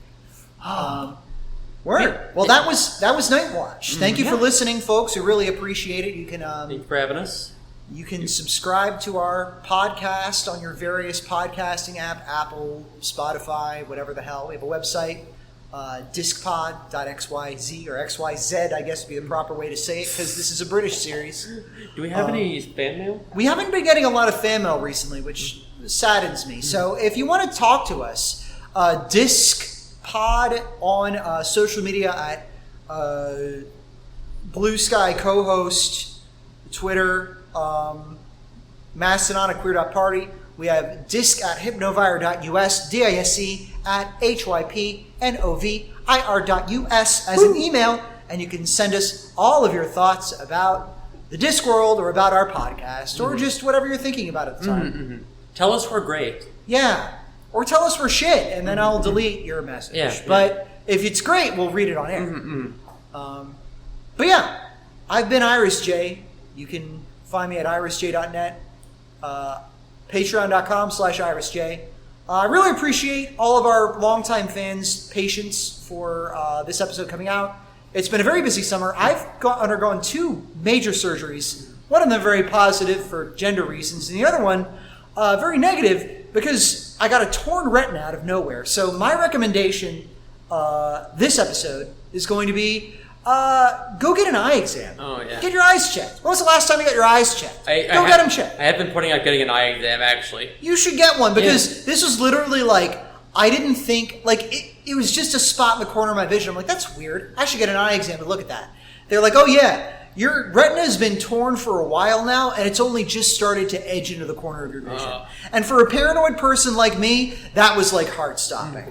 Word. Well, that was Night Watch. Thank you for listening, folks. We really appreciate it. You can Thank you for having us. You can subscribe to our podcast on your various podcasting app, Apple, Spotify, whatever the hell. We have a website, discpod.xyz, or XYZ, I guess would be the proper way to say it, because this is a British series. Do we have any fan mail? We haven't been getting a lot of fan mail recently, which saddens me. So if you want to talk to us, discpod on social media at Blue Sky Co-host, Twitter, Mastodon at queer.party. We have disc at hypnovire.us, DISC at hypnovir.us as an email, and you can send us all of your thoughts about the Discworld or about our podcast, or just whatever you're thinking about at the time. Tell us we're great. Yeah. Or tell us we're shit, and then I'll delete your message. Yeah, but if it's great, we'll read it on air. But yeah, I've been Iris J. You can find me at irisj.net, patreon.com/irisj. I really appreciate all of our longtime fans' patience for this episode coming out. It's been a very busy summer. I've undergone 2 major surgeries. One of them very positive for gender reasons, and the other one very negative because I got a torn retina out of nowhere. So my recommendation this episode is going to be go get an eye exam. Oh, yeah. Get your eyes checked. When was the last time you got your eyes checked? Go get them checked. I have been putting out getting an eye exam, actually. You should get one because this was literally like, I didn't think, like, it was just a spot in the corner of my vision. I'm like, that's weird. I should get an eye exam to look at that. They're like, oh yeah, your retina has been torn for a while now, and it's only just started to edge into the corner of your vision. And for a paranoid person like me, that was like heart stopping.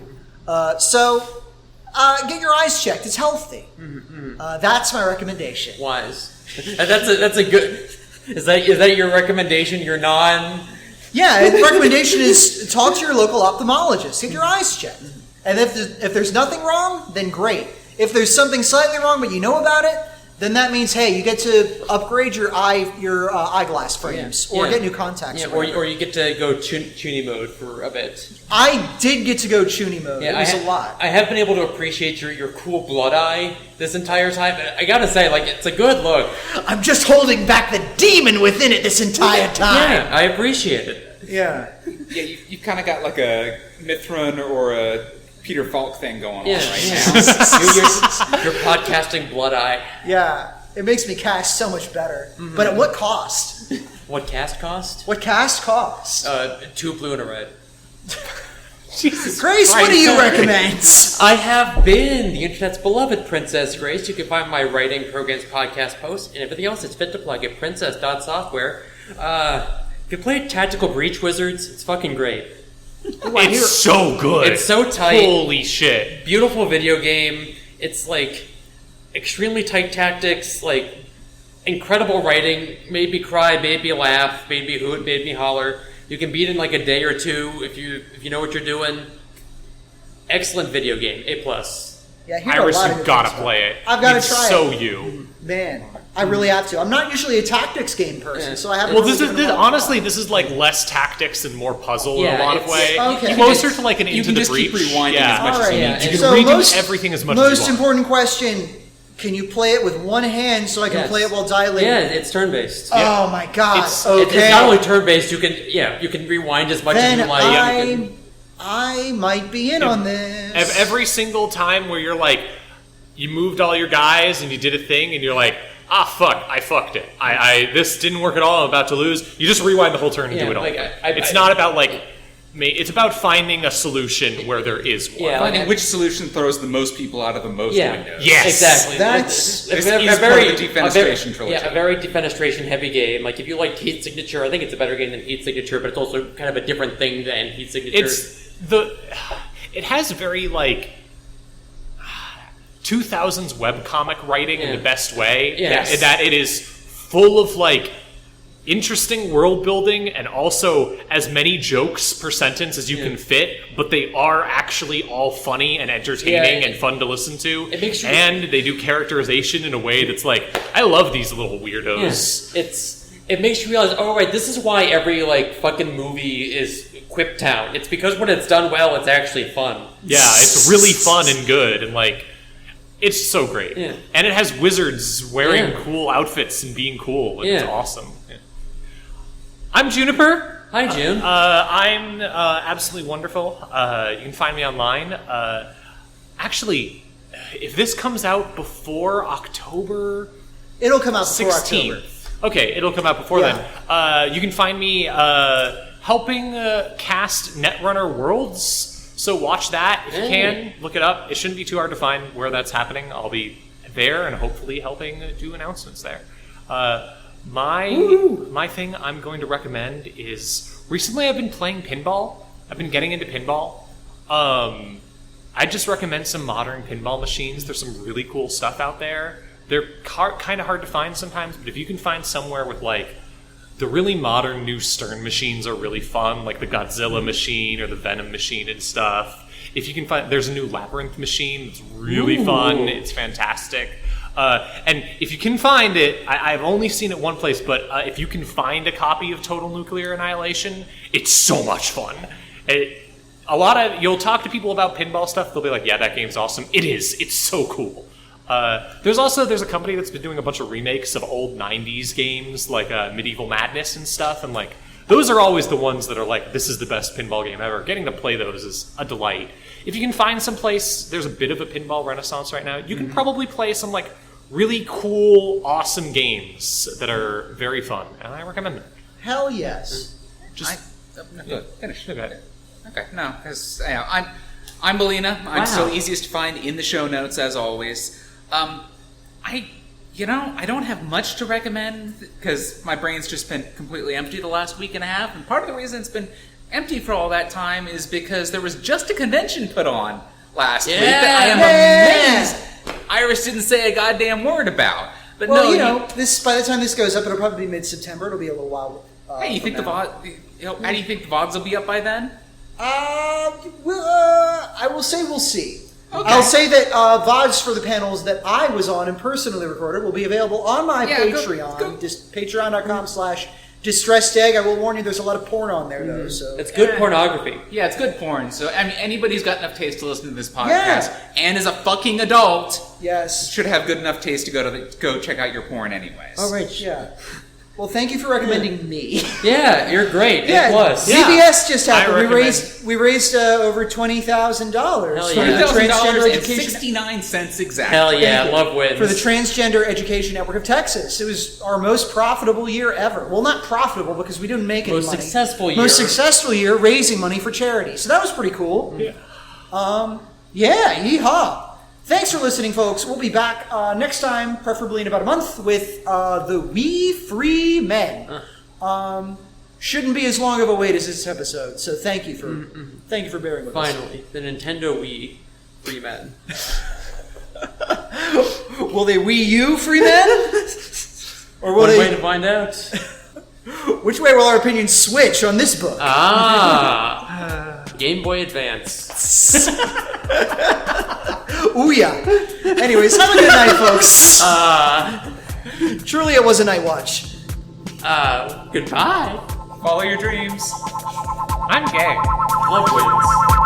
So get your eyes checked. It's healthy. That's my recommendation. Wise. That's a good... Is that your recommendation? Your non... Yeah, the recommendation is talk to your local ophthalmologist. Get your eyes checked. And if there's nothing wrong, then great. If there's something slightly wrong but you know about it, then that means, hey, you get to upgrade your eyeglass frames or get new contacts. Yeah, or you get to go Chuny mode for a bit. I did get to go Chuny mode. Yeah, it was a lot. I have been able to appreciate your cool blood eye this entire time. I gotta say, like, it's a good look. I'm just holding back the demon within it this entire time. Yeah, I appreciate it. Yeah. Yeah, you've kind of got like a Mithrin or a Peter Falk thing going on right now. You're podcasting blood eye. Yeah. It makes me cast so much better. But at what cost? What cast cost? What cast cost? 2 blue and a red. Jesus Grace, what Christ. do you recommend? I have been the internet's beloved Princess Grace. You can find my writing, programs, podcast posts, and everything else that's fit to plug at princess.software. If you play Tactical Breach Wizards, it's fucking great. It's so good. It's so tight. Holy shit. Beautiful video game. It's like extremely tight tactics, like incredible writing, made me cry, made me laugh, made me hoot, made me holler. You can beat it in like a day or 2 if you know what you're doing. Excellent video game, A+. Yeah, I hear a Iris, lot of you good gotta things play about it. I've gotta it's try so it. you. Man, I really have to. I'm not usually a tactics game person, so I haven't. Well, really given it a lot of thought. this is like less tactics and more puzzle Yeah, in a lot of it's- ways. Okay. Closer to like an You Into can the just keep Breach. rewinding as much All as right, you yeah. need. You to. can redo everything as much as you Most want. important question: can you play it with one hand so I can Yes. play it while dilating? Yeah, it's turn-based. Oh my god! It's- okay. It's not only turn-based. You can rewind as much then as you like. I might be in on this. Every single time where you're like, you moved all your guys and you did a thing and you're like, fuck, I fucked it. This didn't work at all. I'm about to lose. You just rewind the whole turn and Yeah, do it all. like, It's not about like, it's about finding a solution where there is one. Yeah, Finding which solution throws the most people out of the most windows. Yes. Exactly. That's- This is part of the Defenestration trilogy. Yeah, a very defenestration heavy game. Like if you liked Heat Signature, I think it's a better game than Heat Signature, but it's also kind of a different thing than Heat Signature. It has very like 2000s webcomic writing in the best way. Yes. That it is full of like interesting world building and also as many jokes per sentence as you can fit, but they are actually all funny and entertaining and fun to listen to. It makes you- and they do characterization in a way that's like, I love these little weirdos. It makes you realize, oh right, this is why every like fucking movie is Quip Town. It's because when it's done well, it's actually fun. Yeah, it's really fun and good, and like, it's so great. Yeah. And it has wizards wearing Yeah. cool outfits and being cool, and it's Yeah. awesome. Yeah. I'm Juniper. Hi, June. I'm absolutely wonderful. You can find me online. Actually, if this comes out before October It'll come out before October. 16th. Okay, it'll come out before then. You can find me helping cast Netrunner Worlds. So watch that if you can. Look it up. It shouldn't be too hard to find where that's happening. I'll be there and hopefully helping do announcements there. My thing I'm going to recommend is recently I've been playing pinball. I've been getting into pinball. I just recommend some modern pinball machines. There's some really cool stuff out there. They're kind of hard to find sometimes, but if you can find somewhere with like the really modern new Stern machines are really fun, like the Godzilla machine or the Venom machine and stuff. If you can find, there's a new Labyrinth machine that's really fun. It's fantastic. And if you can find it, I've only seen it one place, but if you can find a copy of Total Nuclear Annihilation, it's so much fun. You'll talk to people about pinball stuff, they'll be like, yeah, that game's awesome. It is. It's so cool. There's a company that's been doing a bunch of remakes of old 90s games like Medieval Madness and stuff, and like those are always the ones that are like, this is the best pinball game ever. Getting to play those is a delight. If you can find some place, there's a bit of a pinball renaissance right now, you can probably play some like really cool, awesome games that are very fun, and I recommend them. Hell yes. Good. Finish. Okay. Okay, no, because I'm Belina. I'm still easiest to find in the show notes as always. I don't have much to recommend because my brain's just been completely empty the last week and a half, and part of the reason it's been empty for all that time is because there was just a convention put on last week that I am amazed Iris didn't say a goddamn word about. But Well, no, this by the time this goes up, it'll probably be mid-September. It'll be a little while. hey, you think the VOD? How do you think the VODs will be up by then? I will say we'll see. Okay. I'll say that VODs for the panels that I was on and personally recorded will be available on my Patreon. go. Just patreon.com/distressedegg. I will warn you, there's a lot of porn on there, though. So It's good pornography. Yeah, it's good porn. So, I mean, anybody who's got enough taste to listen to this podcast and is a fucking adult yes. should have good enough taste to go check out your porn anyways. All right. Yeah. Well, thank you for recommending me. Yeah, you're great. Yeah, It was. CBS just happened. I We raised over $20,000 Hell for yeah. the $20,000 transgender and education 69 cents exactly. Hell yeah, Thank you. love wins. for the Transgender Education Network of Texas. It was our most profitable year ever. Well, not profitable because we didn't make any Most money. successful year. Most successful year raising money for charity. So that was pretty cool. Yeah. Yeah, yeehaw. Thanks for listening, folks. We'll be back next time, preferably in about a month, with the We Free Men. Shouldn't be as long of a wait as this episode. So thank you for bearing with us. Finally, the Nintendo Wii Free Men. Will they Wii U Free Men? Or will One they? way to find out. Which way will our opinions switch on this book? Game Boy Advance. Ooh yeah. Anyways, have a good night, folks. Truly, it was a night watch. Goodbye. Follow your dreams. I'm gay. Love wins.